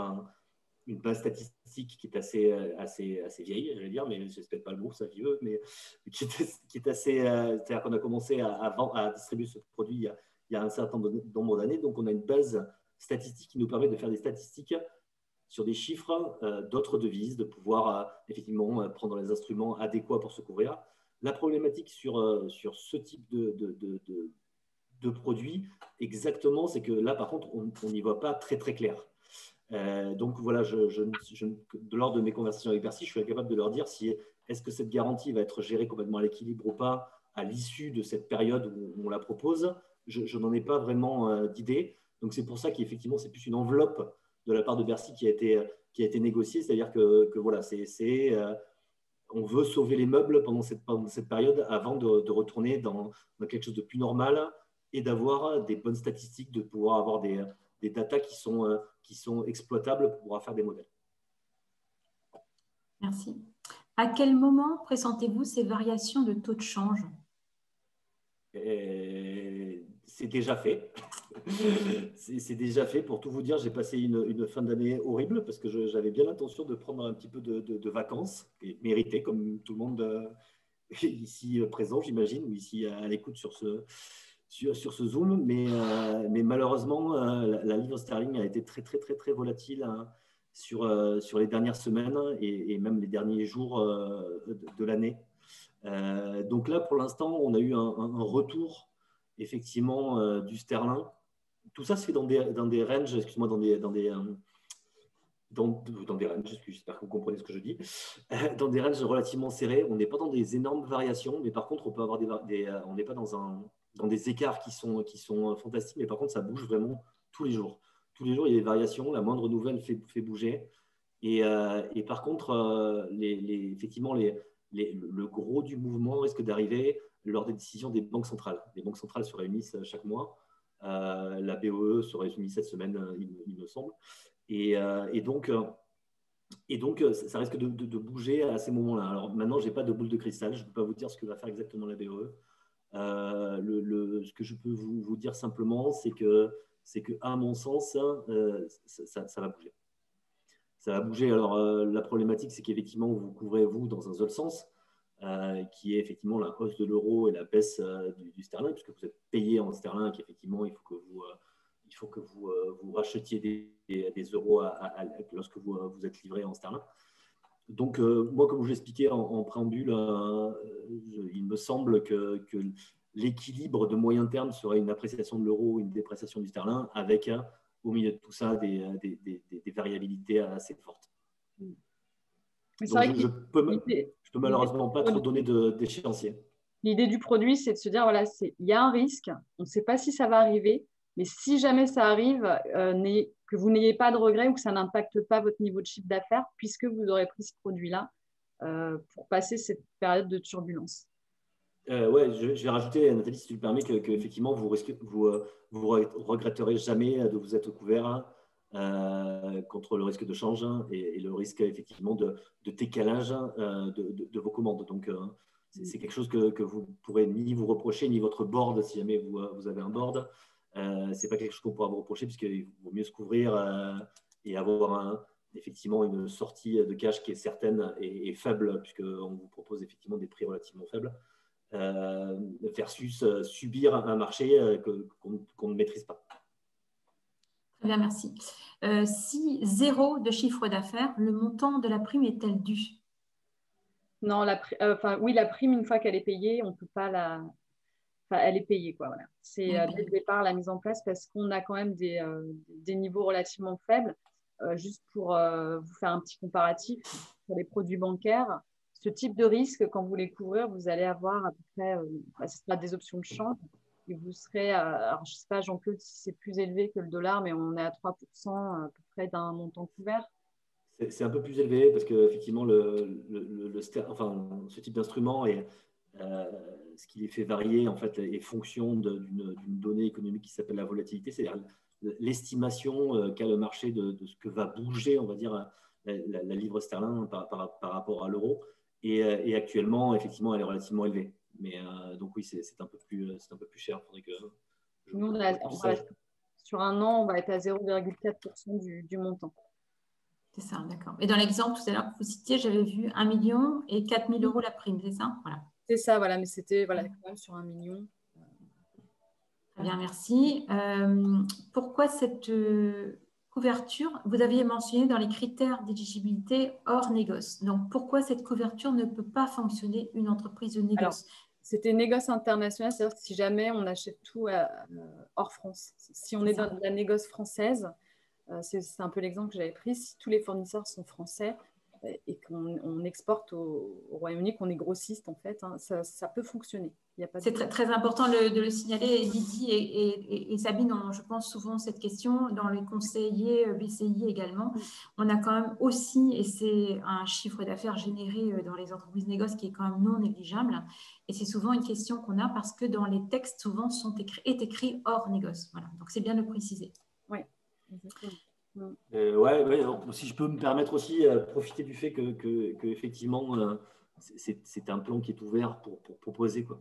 [SPEAKER 2] une base statistique qui est assez vieille, je vais dire, mais je ne sais pas le mot, ça vieux, mais qui est assez. C'est-à-dire qu'on a commencé à distribuer ce produit il y a un certain nombre d'années. Donc, on a une base statistique qui nous permet de faire des statistiques sur des chiffres d'autres devises, de pouvoir effectivement prendre les instruments adéquats pour se couvrir. La problématique sur ce type de produit, exactement, c'est que là, par contre, on n'y voit pas très, très clair. Donc voilà, de l'ordre de mes conversations avec Bercy, je suis incapable de leur dire si est-ce que cette garantie va être gérée complètement à l'équilibre ou pas à l'issue de cette période où on la propose. Je n'en ai pas vraiment d'idée. Donc c'est pour ça qu'effectivement, c'est plus une enveloppe de la part de Bercy qui a été négociée. C'est-à-dire que voilà, on veut sauver les meubles pendant cette période avant de retourner dans quelque chose de plus normal et d'avoir des bonnes statistiques, de pouvoir avoir des datas qui sont exploitables pour pouvoir faire des modèles.
[SPEAKER 3] Merci. À quel moment pressentez-vous ces variations de taux de change?
[SPEAKER 2] C'est déjà fait. C'est déjà fait. Pour tout vous dire, j'ai passé une fin d'année horrible parce que j'avais bien l'intention de prendre un petit peu de vacances, méritées comme tout le monde ici présent, j'imagine, ou ici à l'écoute sur ce Zoom. Mais malheureusement, la livre sterling a été très, très, très, très volatile sur les dernières semaines et même les derniers jours de l'année. Donc là, pour l'instant, on a eu un retour effectivement du sterling. Tout ça se fait dans des ranges, excuse-moi, dans des ranges, j'espère que vous comprenez ce que je dis, dans des ranges relativement serrés. On n'est pas dans des énormes variations, mais par contre, on peut avoir on n'est pas dans des écarts qui sont fantastiques, mais par contre, ça bouge vraiment tous les jours. Tous les jours, il y a des variations. La moindre nouvelle fait bouger. Et par contre, effectivement, le gros du mouvement risque d'arriver lors des décisions des banques centrales. Les banques centrales se réunissent chaque mois. La BOE se réunit cette semaine, il me semble. Et donc, ça risque de bouger à ces moments-là. Alors maintenant, je n'ai pas de boule de cristal. Je ne peux pas vous dire ce que va faire exactement la BOE. Ce que je peux vous dire simplement, c'est que, à mon sens, ça va bouger. Ça va bouger. Alors, la problématique, c'est qu'effectivement, vous couvrez, vous, dans un seul sens, qui est effectivement la hausse de l'euro et la baisse du sterling, puisque vous êtes payé en sterling, qu'effectivement, il faut que vous rachetiez des euros lorsque vous êtes livré en sterling. Donc, moi, comme je vous l'expliquais en préambule, il me semble que l'équilibre de moyen terme serait une appréciation de l'euro, une dépréciation du sterling, avec au milieu de tout ça des variabilités assez fortes. Donc, je peux malheureusement pas trop donner d'échéancier.
[SPEAKER 1] L'idée du produit, c'est de se dire, voilà, il y a un risque, on ne sait pas si ça va arriver, mais si jamais ça arrive, que vous n'ayez pas de regrets ou que ça n'impacte pas votre niveau de chiffre d'affaires, puisque vous aurez pris ce produit-là pour passer cette période de turbulence.
[SPEAKER 2] Ouais, je vais rajouter, Nathalie, si tu le permets, que effectivement, vous regretterez jamais de vous être couvert contre le risque de change et le risque effectivement de décalage de vos commandes. Donc, c'est quelque chose que vous pourrez ni vous reprocher, ni votre board, si jamais vous avez un board. C'est pas quelque chose qu'on pourra vous reprocher, puisqu'il vaut mieux se couvrir et avoir effectivement une sortie de cash qui est certaine et faible, puisqu'on vous propose effectivement des prix relativement faibles. Versus subir un marché qu'on ne maîtrise pas.
[SPEAKER 3] Très bien, merci. Si 0 de chiffre d'affaires, le montant de la prime est-elle due?
[SPEAKER 1] Non, oui, la prime, une fois qu'elle est payée, on peut pas elle est payée, quoi. Voilà. C'est dès le départ la mise en place, parce qu'on a quand même des niveaux relativement faibles. Juste pour vous faire un petit comparatif, pour les produits bancaires, ce type de risque, quand vous les couvrir, vous allez avoir à peu près, ce sera des options de change, et vous serez, alors je ne sais pas, Jean-Claude, si c'est plus élevé que le dollar, mais on est à 3% à peu près d'un montant couvert.
[SPEAKER 2] C'est un peu plus élevé, parce qu'effectivement, ce type d'instrument, ce qui les fait varier, en fait, est fonction d'une donnée économique qui s'appelle la volatilité, c'est-à-dire l'estimation qu'a le marché de ce que va bouger, on va dire, la livre sterling par rapport à l'euro. Et actuellement, effectivement, elle est relativement élevée. Mais donc oui, c'est un peu plus cher.
[SPEAKER 1] Nous, sur un an, on va être à 0,4% du montant.
[SPEAKER 3] C'est ça, d'accord. Et dans l'exemple tout à l'heure que vous citiez, j'avais vu 1 million et 4 000 euros la prime, c'est ça? Voilà.
[SPEAKER 1] C'est ça, voilà, mais c'était quand même sur 1 million.
[SPEAKER 3] Très bien, merci. Pourquoi cette couverture, vous aviez mentionné dans les critères d'éligibilité hors négoce. Donc, pourquoi cette couverture ne peut pas fonctionner une entreprise de négoce?
[SPEAKER 1] Alors, c'était négoce international, c'est-à-dire que si jamais on achète tout hors France, si on est dans la négoce française, c'est un peu l'exemple que j'avais pris, si tous les fournisseurs sont français et qu'on exporte au Royaume-Uni, qu'on est grossiste en fait, ça peut fonctionner.
[SPEAKER 3] C'est très important de le signaler. Lydie et Sabine ont, je pense, souvent cette question. Dans les conseillers BCI également, on a quand même aussi, et c'est un chiffre d'affaires généré dans les entreprises négoces qui est quand même non négligeable. Et c'est souvent une question qu'on a parce que dans les textes, souvent, est écrit hors négoce. Voilà. Donc, c'est bien de le préciser.
[SPEAKER 1] Oui, exactement.
[SPEAKER 2] Si je peux me permettre aussi profiter du fait que effectivement c'est un plan qui est ouvert pour proposer, quoi.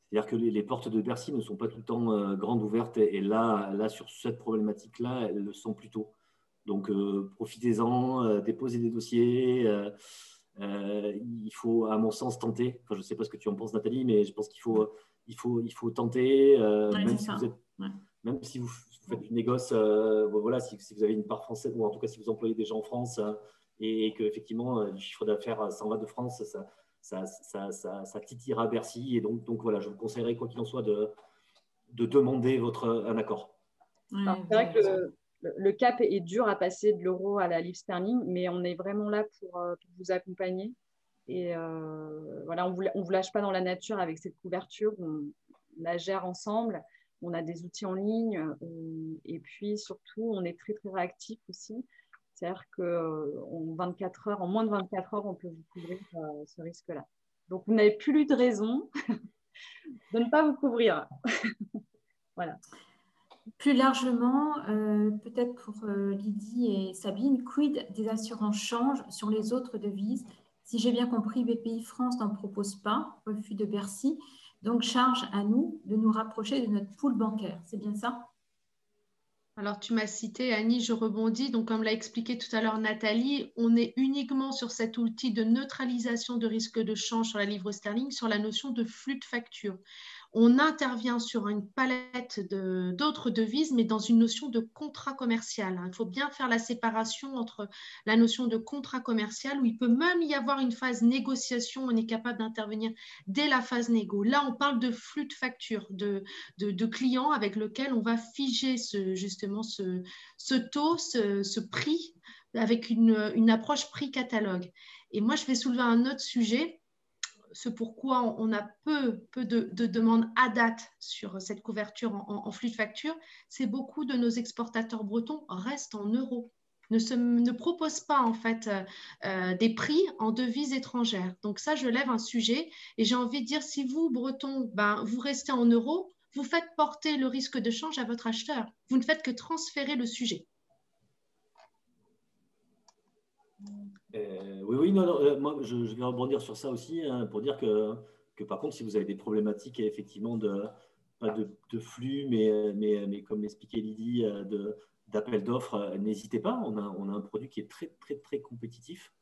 [SPEAKER 2] C'est-à-dire que les portes de Bercy ne sont pas tout le temps grandes ouvertes, et là sur cette problématique-là, elles le sont plutôt. Donc profitez-en, déposez des dossiers. Il faut, à mon sens, tenter. Enfin, je ne sais pas ce que tu en penses, Nathalie, mais je pense qu'il faut tenter, même si vous faites une négoce, voilà, si vous avez une part française, ou en tout cas si vous employez des gens en France, et que effectivement le chiffre d'affaires s'en va de France, ça titillera Bercy. Et donc voilà, je vous conseillerais, quoi qu'il en soit, de demander un accord.
[SPEAKER 1] C'est vrai que le cap est dur à passer de l'euro à la livre sterling, mais on est vraiment là pour vous accompagner. Et voilà, on ne vous lâche pas dans la nature avec cette couverture. On la gère ensemble. On a des outils en ligne et puis surtout, on est très, très réactif aussi. C'est-à-dire en moins de 24 heures, on peut vous couvrir ce risque-là. Donc, vous n'avez plus de raison de ne pas vous couvrir. Voilà.
[SPEAKER 3] Plus largement, peut-être pour Lydie et Sabine, quid des assurances change sur les autres devises? Si j'ai bien compris, BPI France n'en propose pas, refus de Bercy. Donc, charge à nous de nous rapprocher de notre pool bancaire. C'est bien ça?
[SPEAKER 4] Alors, tu m'as cité, Annie, je rebondis. Donc, comme l'a expliqué tout à l'heure Nathalie, on est uniquement sur cet outil de neutralisation de risque de change sur la livre sterling, sur la notion de flux de facture. On intervient sur une palette d'autres devises, mais dans une notion de contrat commercial. Il faut bien faire la séparation entre la notion de contrat commercial, où il peut même y avoir une phase négociation, on est capable d'intervenir dès la phase négo. Là, on parle de flux de facture, de clients avec lequel on va figer justement ce taux, ce prix, avec une approche prix catalogue. Et moi, je vais soulever un autre sujet. Ce pourquoi on a peu de demandes à date sur cette couverture en flux de facture, c'est beaucoup de nos exportateurs bretons restent en euros, ne proposent pas en fait des prix en devises étrangères. Donc ça, je lève un sujet et j'ai envie de dire, si vous, Bretons, vous restez en euros, vous faites porter le risque de change à votre acheteur. Vous ne faites que transférer le sujet.
[SPEAKER 2] Oui, non, moi, je vais rebondir sur ça aussi pour dire que par contre, si vous avez des problématiques, effectivement, pas de flux, mais comme l'expliquait Lydie, d'appel d'offres, n'hésitez pas. On a un produit qui est très, très, très compétitif,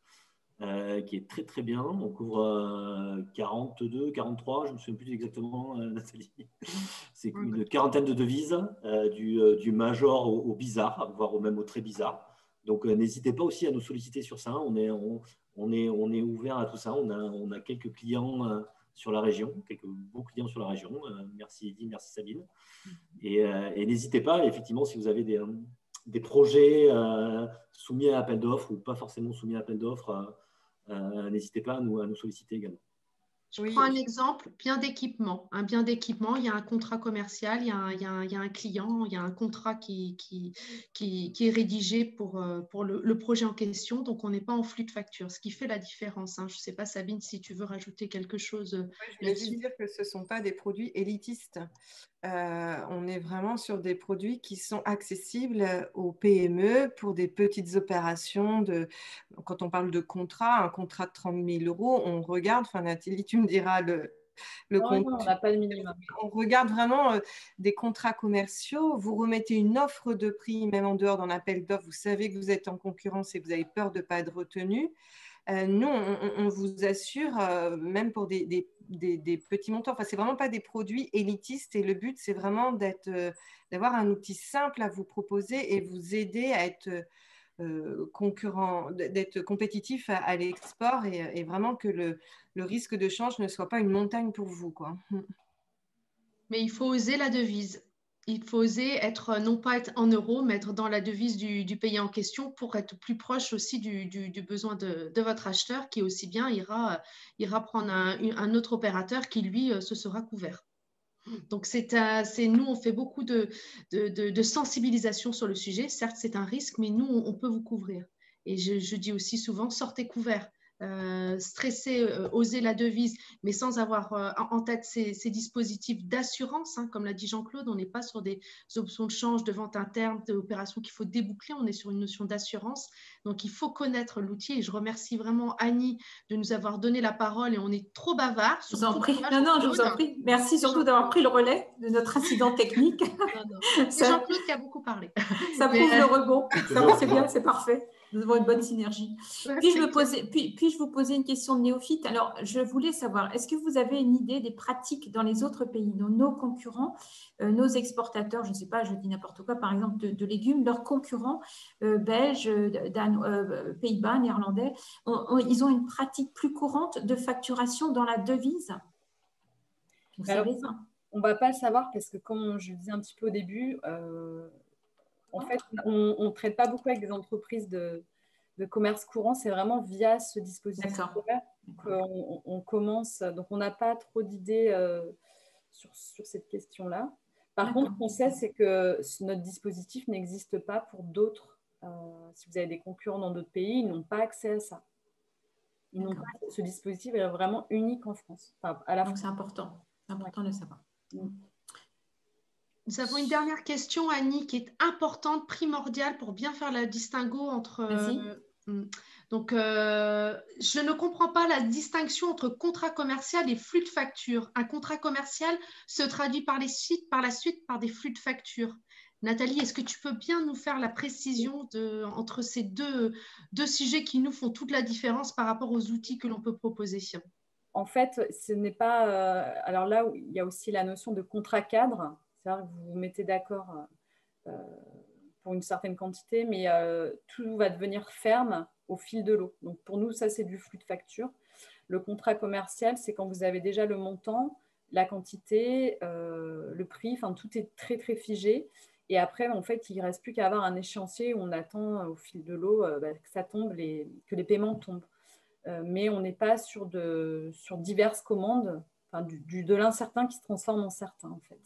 [SPEAKER 2] qui est très, très bien. On couvre 42, 43, je ne me souviens plus exactement, Nathalie. C'est une quarantaine de devises, du major au bizarre, voire même au très bizarre. Donc, n'hésitez pas aussi à nous solliciter sur ça. On est ouvert à tout ça. On a quelques clients sur la région, quelques beaux clients sur la région. Merci Eddy, merci Sabine. Et n'hésitez pas, effectivement, si vous avez des projets soumis à appel d'offres ou pas forcément soumis à appel d'offres, n'hésitez pas à nous solliciter également.
[SPEAKER 4] Je prends un exemple, bien d'équipement. Un bien d'équipement, il y a un contrat commercial, il y a un client, il y a un contrat qui est rédigé pour le projet en question. Donc, on n'est pas en flux de facture, ce qui fait la différence. Je ne sais pas, Sabine, si tu veux rajouter quelque chose
[SPEAKER 5] je voulais juste dire que ce ne sont pas des produits élitistes. On est vraiment sur des produits qui sont accessibles aux PME pour des petites opérations. Quand on parle de contrat, un contrat de 30 000 €, on regarde, enfin Nathalie, tu me diras le
[SPEAKER 1] compte. Non, on n'a pas le minimum.
[SPEAKER 5] On regarde vraiment des contrats commerciaux. Vous remettez une offre de prix, même en dehors d'un appel d'offres. Vous savez que vous êtes en concurrence et que vous avez peur de ne pas être retenu. Nous, on vous assure, même pour des petits montants, enfin, ce n'est vraiment pas des produits élitistes et le but, c'est vraiment d'avoir un outil simple à vous proposer et vous aider à être concurrent, d'être compétitif à l'export et vraiment que le risque de change ne soit pas une montagne pour vous, quoi.
[SPEAKER 4] Mais il faut oser la devise. Il faut oser non pas être en euros, mais être dans la devise du pays en question pour être plus proche aussi du besoin de votre acheteur qui aussi bien ira prendre un autre opérateur qui, lui, se sera couvert. Donc, nous, on fait beaucoup de sensibilisation sur le sujet. Certes, c'est un risque, mais nous, on peut vous couvrir. Et je dis aussi souvent, sortez couverts. Stresser, oser la devise, mais sans avoir en tête ces dispositifs d'assurance, comme l'a dit Jean-Claude, on n'est pas sur des options de change, de vente interne, d'opérations qu'il faut déboucler, on est sur une notion d'assurance. Donc, il faut connaître l'outil et je remercie vraiment Annie de nous avoir donné la parole et on est trop bavard.
[SPEAKER 3] Je vous en prie. Non, je vous en prie. Merci surtout d'avoir pris le relais de notre incident technique.
[SPEAKER 4] C'est Jean-Claude qui a beaucoup parlé.
[SPEAKER 3] Ça prouve le rebond. C'est bien, c'est parfait. Nous avons une bonne synergie. Puis-je vous poser une question de néophyte? Alors, je voulais savoir, est-ce que vous avez une idée des pratiques dans les autres pays, dans nos concurrents, nos exportateurs, je ne sais pas, je dis n'importe quoi, par exemple de légumes, leurs concurrents belges, Pays-Bas, néerlandais, ils ont une pratique plus courante de facturation dans la devise? Vous savez ça?
[SPEAKER 1] On ne va pas le savoir parce que, comme je le disais un petit peu au début, en fait, on ne traite pas beaucoup avec des entreprises de commerce courant, c'est vraiment via ce dispositif-là qu'on commence. Donc, on n'a pas trop d'idées sur cette question-là. Par contre, ce qu'on sait, c'est que notre dispositif n'existe pas pour d'autres si vous avez des concurrents dans d'autres pays, ils n'ont pas accès à ça. Ils n'ont pas, ce dispositif est vraiment unique en France. Enfin,
[SPEAKER 3] donc c'est important de savoir.
[SPEAKER 4] Nous avons une dernière question, Annie, qui est importante, primordiale pour bien faire le distinguo entre... Donc, je ne comprends pas la distinction entre contrat commercial et flux de facture. Un contrat commercial se traduit par la suite par des flux de facture. Nathalie, est-ce que tu peux bien nous faire la précision entre ces deux sujets qui nous font toute la différence par rapport aux outils que l'on peut proposer?
[SPEAKER 1] En fait, ce n'est pas... alors là, il y a aussi la notion de contrat cadre. C'est-à-dire que vous vous mettez d'accord pour une certaine quantité, mais tout va devenir ferme au fil de l'eau. Donc, pour nous, ça, c'est du flux de facture. Le contrat commercial, c'est quand vous avez déjà le montant, la quantité, le prix, enfin, tout est très, très figé. Et après, en fait, il ne reste plus qu'à avoir un échéancier où on attend au fil de l'eau que ça tombe, que les paiements tombent. Mais on n'est pas sur diverses commandes, enfin, de l'incertain qui se transforme en certain, en fait.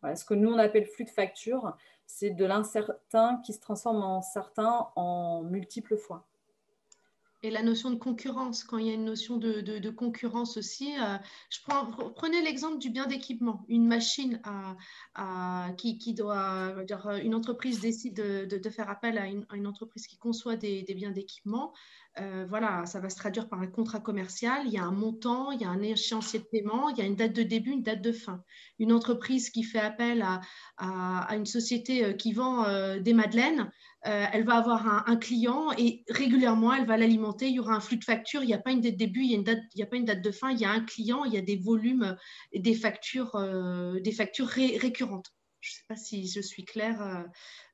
[SPEAKER 1] Voilà, ce que nous, on appelle flux de facture, c'est de l'incertain qui se transforme en certain en multiples fois.
[SPEAKER 4] Et la notion de concurrence, quand il y a une notion de concurrence aussi, prenez l'exemple du bien d'équipement. Une machine qui doit, une entreprise décide de faire appel à une entreprise qui conçoit des biens d'équipement. Voilà, ça va se traduire par un contrat commercial. Il y a un montant, il y a un échéancier de paiement, il y a une date de début, une date de fin. Une entreprise qui fait appel à une société qui vend des madeleines, elle va avoir un client et régulièrement, elle va l'alimenter. Il y aura un flux de factures. Il n'y a pas une date de début, il n'y a pas une date de fin. Il y a un client, il y a des volumes et des factures récurrentes. Je ne sais pas si je suis claire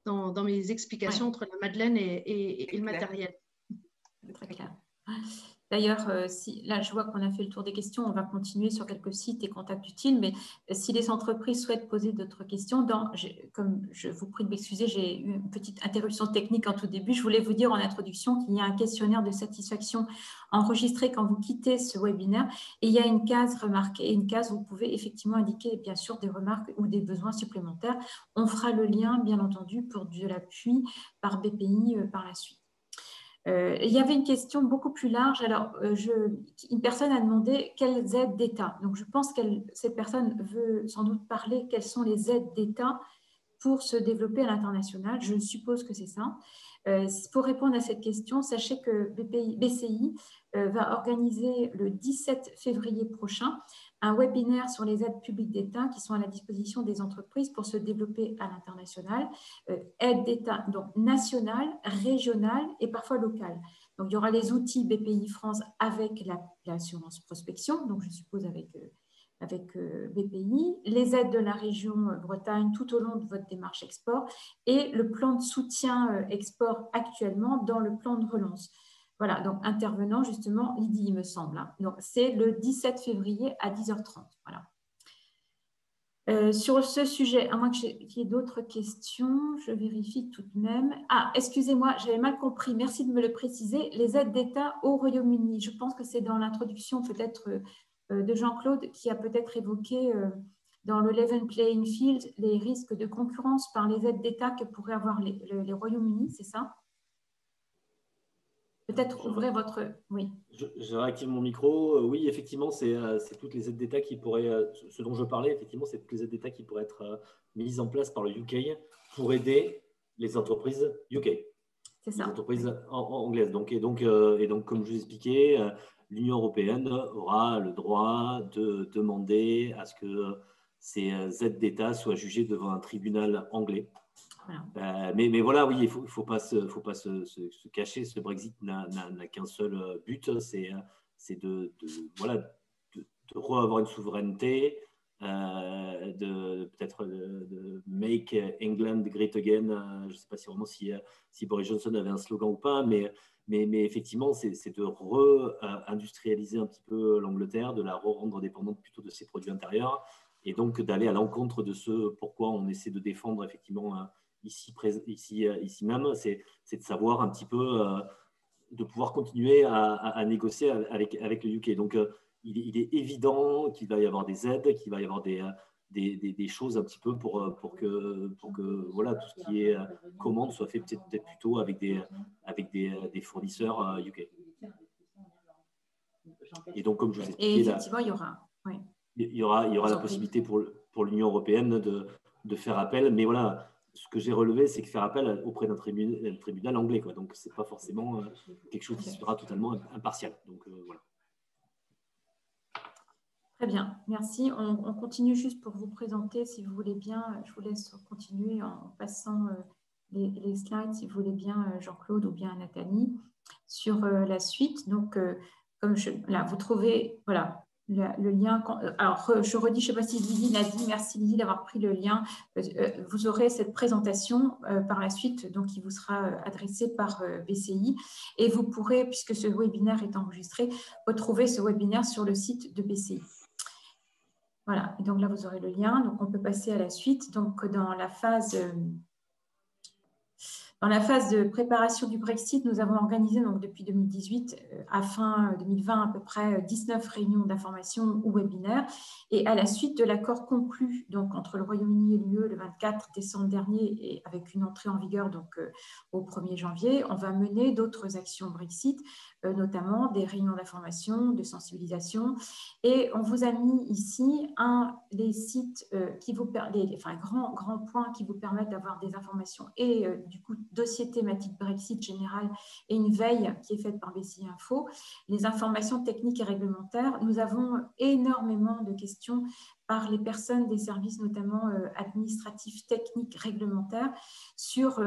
[SPEAKER 4] dans mes explications entre la madeleine et le matériel.
[SPEAKER 3] Très clair. D'ailleurs, là, je vois qu'on a fait le tour des questions. On va continuer sur quelques sites et contacts utiles. Mais si les entreprises souhaitent poser d'autres questions, comme je vous prie de m'excuser, j'ai eu une petite interruption technique en tout début. Je voulais vous dire en introduction qu'il y a un questionnaire de satisfaction enregistré quand vous quittez ce webinaire. Et il y a une case remarquée, une case où vous pouvez effectivement indiquer, bien sûr, des remarques ou des besoins supplémentaires. On fera le lien, bien entendu, pour de l'appui par BPI par la suite. Il y avait une question beaucoup plus large. Alors, une personne a demandé quelles aides d'État. Donc, je pense que cette personne veut sans doute parler quelles sont les aides d'État pour se développer à l'international. Je suppose que c'est ça. Pour répondre à cette question, sachez que BCI va organiser le 17 février prochain un webinaire sur les aides publiques d'État qui sont à la disposition des entreprises pour se développer à l'international. Aides d'État donc nationales, régionales et parfois locales. Donc, il y aura les outils BPI France avec l'assurance prospection, donc je suppose avec BPI, les aides de la région Bretagne tout au long de votre démarche export et le plan de soutien export actuellement dans le plan de relance. Voilà, donc intervenant justement, Lydie, il me semble. Hein. Donc, c'est le 17 février à 10h30. Voilà. Sur ce sujet, à moins qu'il y ait d'autres questions, je vérifie tout de même. Ah, excusez-moi, j'avais mal compris. Merci de me le préciser. Les aides d'État au Royaume-Uni, je pense que c'est dans l'introduction peut-être de Jean-Claude qui a peut-être évoqué dans le level playing field les risques de concurrence par les aides d'État que pourraient avoir les Royaumes-Unis, c'est ça? Peut-être ouvrez votre... Oui.
[SPEAKER 2] Je réactive mon micro. Oui, effectivement, c'est toutes les aides d'État qui pourraient... ce dont je parlais, effectivement, c'est toutes les aides d'État qui pourraient être mises en place par le UK pour aider les entreprises UK.
[SPEAKER 3] C'est ça.
[SPEAKER 2] Les entreprises anglaises. Donc, comme je vous expliquais, l'Union européenne aura le droit de demander à ce que ces aides d'État soient jugées devant un tribunal anglais. Voilà. Mais voilà, oui, il ne faut pas se cacher. Ce Brexit n'a qu'un seul but, c'est de avoir une souveraineté, peut-être de make England great again. Je ne sais pas si vraiment si Boris Johnson avait un slogan ou pas, mais effectivement, c'est de re-industrialiser un petit peu l'Angleterre, de la rendre dépendante plutôt de ses produits intérieurs, et donc d'aller à l'encontre de ce pourquoi on essaie de défendre effectivement ici même, c'est de savoir un petit peu, de pouvoir continuer à négocier avec le UK. Donc, il est évident qu'il va y avoir des aides, qu'il va y avoir des des choses un petit peu pour que voilà, tout ce qui est commande soit fait peut-être plutôt avec des fournisseurs UK. Et donc, comme je vous expliquais,
[SPEAKER 3] effectivement, il y aura, oui.
[SPEAKER 2] il y aura la possibilité pour l'Union européenne de faire appel. Mais voilà, ce que j'ai relevé, c'est que faire appel auprès d'un tribunal anglais, quoi. Donc, ce n'est pas forcément quelque chose qui sera totalement impartial. Donc, voilà.
[SPEAKER 3] Très bien, merci. On continue juste pour vous présenter, si vous voulez bien. Je vous laisse continuer en passant les slides, si vous voulez bien, Jean-Claude ou bien Nathalie, sur la suite. Donc, comme là, vous trouvez voilà, le lien. Alors, je redis, je ne sais pas si Lydie l'a dit, merci Lydie d'avoir pris le lien. Vous aurez cette présentation par la suite, donc qui vous sera adressée par BCI. Et vous pourrez, puisque ce webinaire est enregistré, retrouver ce webinaire sur le site de BCI. Voilà, et donc là, vous aurez le lien. Donc, on peut passer à la suite. Donc, dans la phase de préparation du Brexit, nous avons organisé donc, depuis 2018 à fin 2020 à peu près 19 réunions d'information ou webinaires. Et à la suite de l'accord conclu donc, entre le Royaume-Uni et l'UE le 24 décembre dernier et avec une entrée en vigueur donc, au 1er janvier, on va mener d'autres actions Brexit, notamment des réunions d'information, de sensibilisation. Et on vous a mis ici des sites qui vous grands points qui vous permettent d'avoir des informations et du coup dossier thématique Brexit général et une veille qui est faite par BCI Info. Les informations techniques et réglementaires, nous avons énormément de questions par les personnes des services notamment administratifs, techniques, réglementaires sur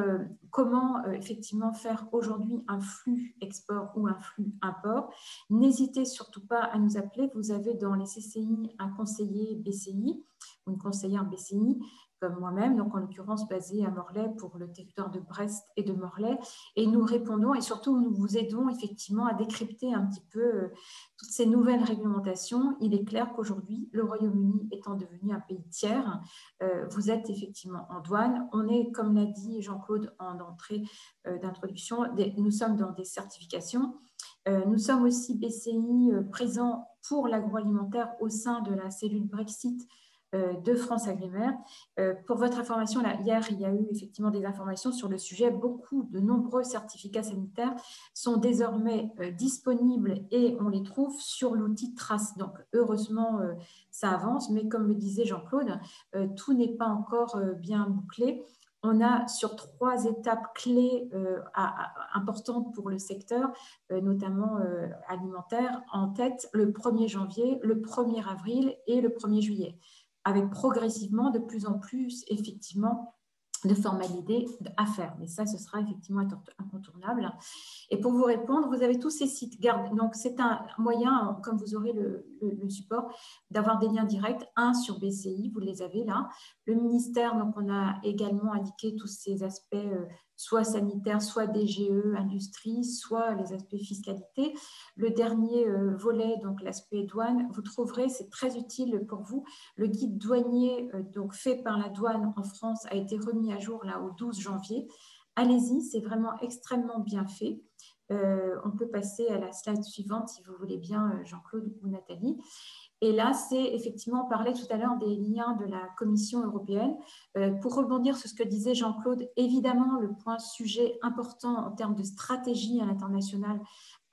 [SPEAKER 3] comment effectivement faire aujourd'hui un flux export ou un flux import. N'hésitez surtout pas à nous appeler. Vous avez dans les CCI un conseiller BCI ou une conseillère BCI comme moi-même, donc en l'occurrence basée à Morlaix pour le territoire de Brest et de Morlaix. Et nous répondons et surtout nous vous aidons effectivement à décrypter un petit peu toutes ces nouvelles réglementations. Il est clair qu'aujourd'hui, le Royaume-Uni étant devenu un pays tiers, vous êtes effectivement en douane. On est, comme l'a dit Jean-Claude en entrée d'introduction, nous sommes dans des certifications. Nous sommes aussi BCI présents pour l'agroalimentaire au sein de la cellule Brexit de France Agrimaire. Pour votre information, là, hier, il y a eu effectivement des informations sur le sujet. De nombreux certificats sanitaires sont désormais disponibles et on les trouve sur l'outil Trace. Donc, heureusement, ça avance, mais comme le disait Jean-Claude, tout n'est pas encore bien bouclé. On a sur 3 étapes clés importantes pour le secteur, notamment alimentaire, en tête le 1er janvier, le 1er avril et le 1er juillet, avec progressivement de plus en plus, effectivement, de formalités à faire. Mais ça, ce sera effectivement incontournable. Et pour vous répondre, vous avez tous ces sites. Donc, c'est un moyen, comme vous aurez le support, d'avoir des liens directs. Un sur BCI, vous les avez là. Le ministère, donc on a également indiqué tous ces aspects, soit sanitaires, soit DGE, industrie, soit les aspects fiscalité. Le dernier volet, donc l'aspect douane, vous trouverez, c'est très utile pour vous, le guide douanier donc fait par la douane en France a été remis à jour là au 12 janvier. Allez-y, c'est vraiment extrêmement bien fait. On peut passer à la slide suivante si vous voulez bien, Jean-Claude ou Nathalie. Et là, c'est effectivement, on parlait tout à l'heure des liens de la Commission européenne. Pour rebondir sur ce que disait Jean-Claude, évidemment, le point sujet important en termes de stratégie à l'international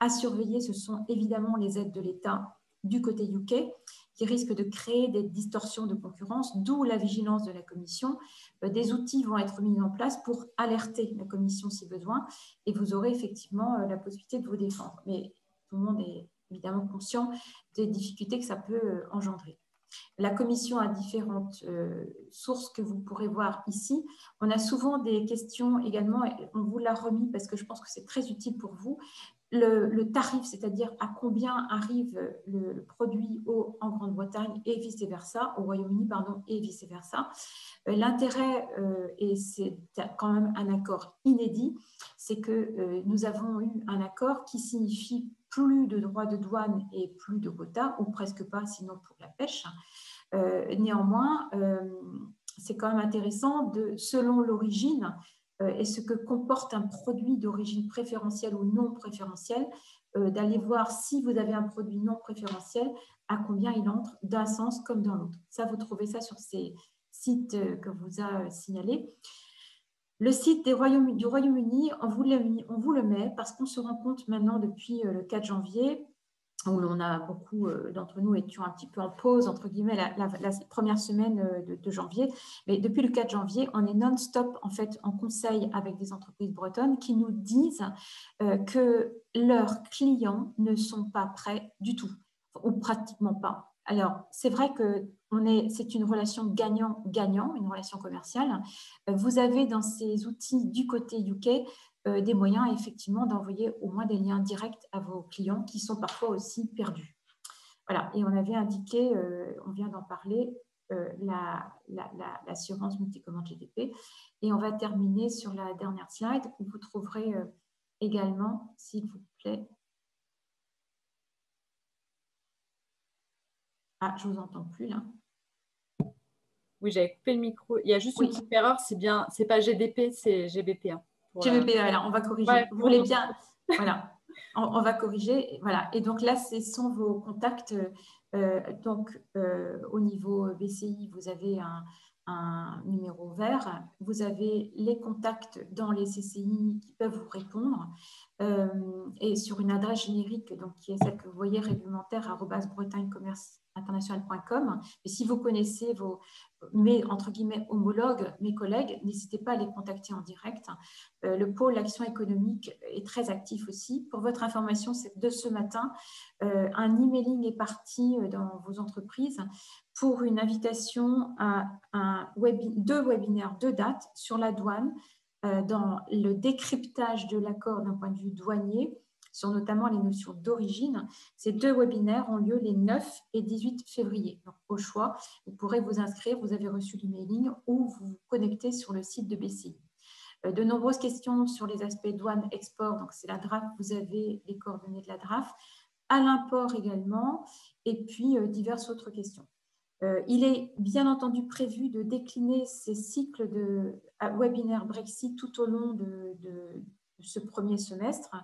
[SPEAKER 3] à surveiller, ce sont évidemment les aides de l'État du côté UK, qui risquent de créer des distorsions de concurrence, d'où la vigilance de la Commission. Des outils vont être mis en place pour alerter la Commission si besoin, et vous aurez effectivement la possibilité de vous défendre. Mais tout le monde est évidemment conscient des difficultés que ça peut engendrer. La Commission a différentes sources que vous pourrez voir ici. On a souvent des questions également, et on vous l'a remis parce que je pense que c'est très utile pour vous. Le tarif, c'est-à-dire à combien arrive le produit en Grande-Bretagne et vice-versa, au Royaume-Uni, pardon, et vice-versa. L'intérêt, et c'est quand même un accord inédit, c'est que nous avons eu un accord qui signifie plus de droits de douane et plus de quotas, ou presque pas, sinon pour la pêche. Néanmoins, c'est quand même intéressant, selon l'origine et ce que comporte un produit d'origine préférentielle ou non préférentielle, d'aller voir si vous avez un produit non préférentiel, à combien il entre d'un sens comme dans l'autre. Ça, vous trouvez ça sur ces sites que vous a signalés. Le site du Royaume-Uni, on vous le met parce qu'on se rend compte maintenant depuis le 4 janvier, où l'on a beaucoup d'entre nous étions un petit peu en pause, entre guillemets, la première semaine de janvier. Mais depuis le 4 janvier, on est non-stop, en fait, en conseil avec des entreprises bretonnes qui nous disent que leurs clients ne sont pas prêts du tout, ou pratiquement pas. Alors, c'est vrai que c'est une relation gagnant-gagnant, une relation commerciale. Vous avez dans ces outils du côté UK des moyens effectivement d'envoyer au moins des liens directs à vos clients qui sont parfois aussi perdus. Voilà, et on avait indiqué, on vient d'en parler, l'assurance multicommande GDP. Et on va terminer sur la dernière slide où vous trouverez également, s'il vous plaît. Ah, je ne vous entends plus là.
[SPEAKER 1] Oui, j'avais coupé le micro. Il y a juste une petite erreur, c'est pas GDP, c'est GBP. Hein,
[SPEAKER 3] GBP, voilà, on va corriger. Ouais, vous voulez bien, voilà, on va corriger. Voilà. Et donc là, ce sont vos contacts. Au niveau BCI, vous avez un numéro vert. Vous avez les contacts dans les CCI qui peuvent vous répondre. Et sur une adresse générique, donc, qui est celle que vous voyez, réglementaire@bretagnecommerceinternational.com. Et si vous connaissez mes, entre guillemets, homologues, mes collègues, n'hésitez pas à les contacter en direct. Le pôle Action économique est très actif aussi. Pour votre information, c'est de ce matin, un emailing est parti dans vos entreprises pour une invitation à deux webinaires, 2 dates sur la douane, dans le décryptage de l'accord d'un point de vue douanier, sur notamment les notions d'origine. Ces 2 webinaires ont lieu les 9 et 18 février. Donc, au choix, vous pourrez vous inscrire, vous avez reçu l'emailing ou vous vous connectez sur le site de BCI. De nombreuses questions sur les aspects douane-export, donc c'est la DRAF, vous avez les coordonnées de la DRAF, à l'import également, et puis diverses autres questions. Il est bien entendu prévu de décliner ces cycles de webinaire Brexit tout au long de ce premier semestre.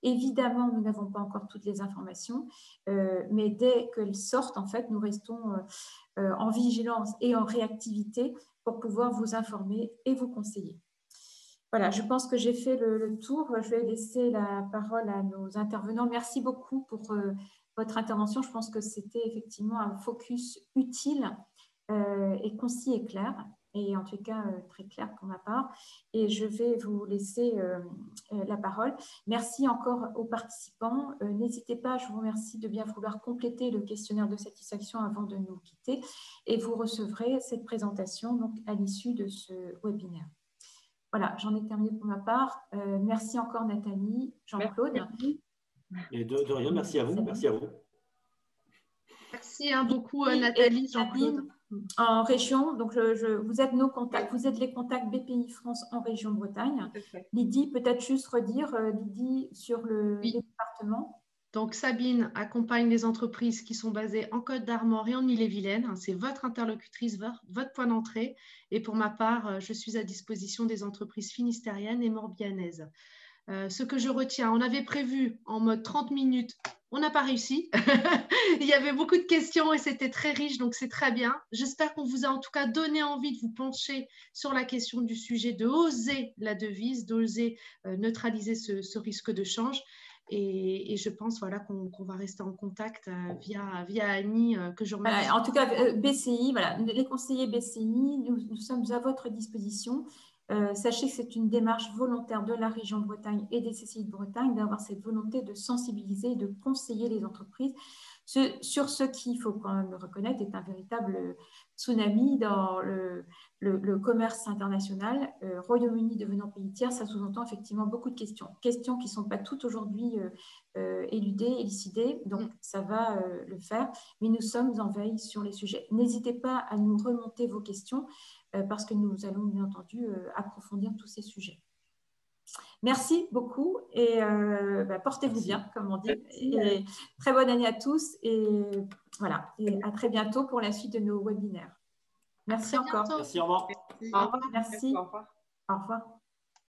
[SPEAKER 3] Évidemment, nous n'avons pas encore toutes les informations, mais dès qu'elles sortent, en fait, nous restons en vigilance et en réactivité pour pouvoir vous informer et vous conseiller. Voilà, je pense que j'ai fait le tour. Je vais laisser la parole à nos intervenants. Merci beaucoup pour votre intervention. Je pense que c'était effectivement un focus utile et concis et clair, et en tout cas très clair pour ma part. Et je vais vous laisser la parole. Merci encore aux participants. N'hésitez pas, je vous remercie de bien vouloir compléter le questionnaire de satisfaction avant de nous quitter, et vous recevrez cette présentation donc, à l'issue de ce webinaire. Voilà, j'en ai terminé pour ma part. Merci encore Nathalie, Jean-Claude.
[SPEAKER 2] Et de rien, merci à vous. Merci à vous.
[SPEAKER 4] Merci beaucoup Nathalie, Jean-Claude.
[SPEAKER 3] En région, donc vous êtes nos contacts, vous êtes les contacts BPI France en région Bretagne. Lydie, peut-être juste redire, Lydie, sur les départements.
[SPEAKER 4] Donc Sabine accompagne les entreprises qui sont basées en Côte d'Armor et en Ille-et-Vilaine. C'est votre interlocutrice, votre point d'entrée. Et pour ma part, je suis à disposition des entreprises finistériennes et morbihanaises. Ce que je retiens, on avait prévu en mode 30 minutes, on n'a pas réussi. Il y avait beaucoup de questions et c'était très riche, donc c'est très bien. J'espère qu'on vous a en tout cas donné envie de vous pencher sur la question du sujet, de oser la devise, d'oser neutraliser ce risque de change. Et je pense voilà, qu'on va rester en contact via Annie, que je remercie.
[SPEAKER 3] Voilà, en tout cas, BCI, voilà, les conseillers BCI, nous sommes à votre disposition. Sachez que c'est une démarche volontaire de la région Bretagne et des CCI de Bretagne d'avoir cette volonté de sensibiliser et de conseiller les entreprises sur ce qui, il faut quand même le reconnaître, est un véritable tsunami dans le commerce international. Royaume-Uni devenant pays tiers, ça sous-entend effectivement beaucoup de questions. Questions qui ne sont pas toutes aujourd'hui éludées, élucidées, donc ça va le faire. Mais nous sommes en veille sur les sujets. N'hésitez pas à nous remonter vos questions parce que nous allons bien entendu approfondir tous ces sujets. Merci beaucoup et portez-vous bien, comme on dit. Et très bonne année à tous et voilà. Et à très bientôt pour la suite de nos webinaires. Merci encore.
[SPEAKER 2] Merci, au revoir.
[SPEAKER 3] Au revoir. Merci.
[SPEAKER 1] Au revoir.
[SPEAKER 3] Au revoir.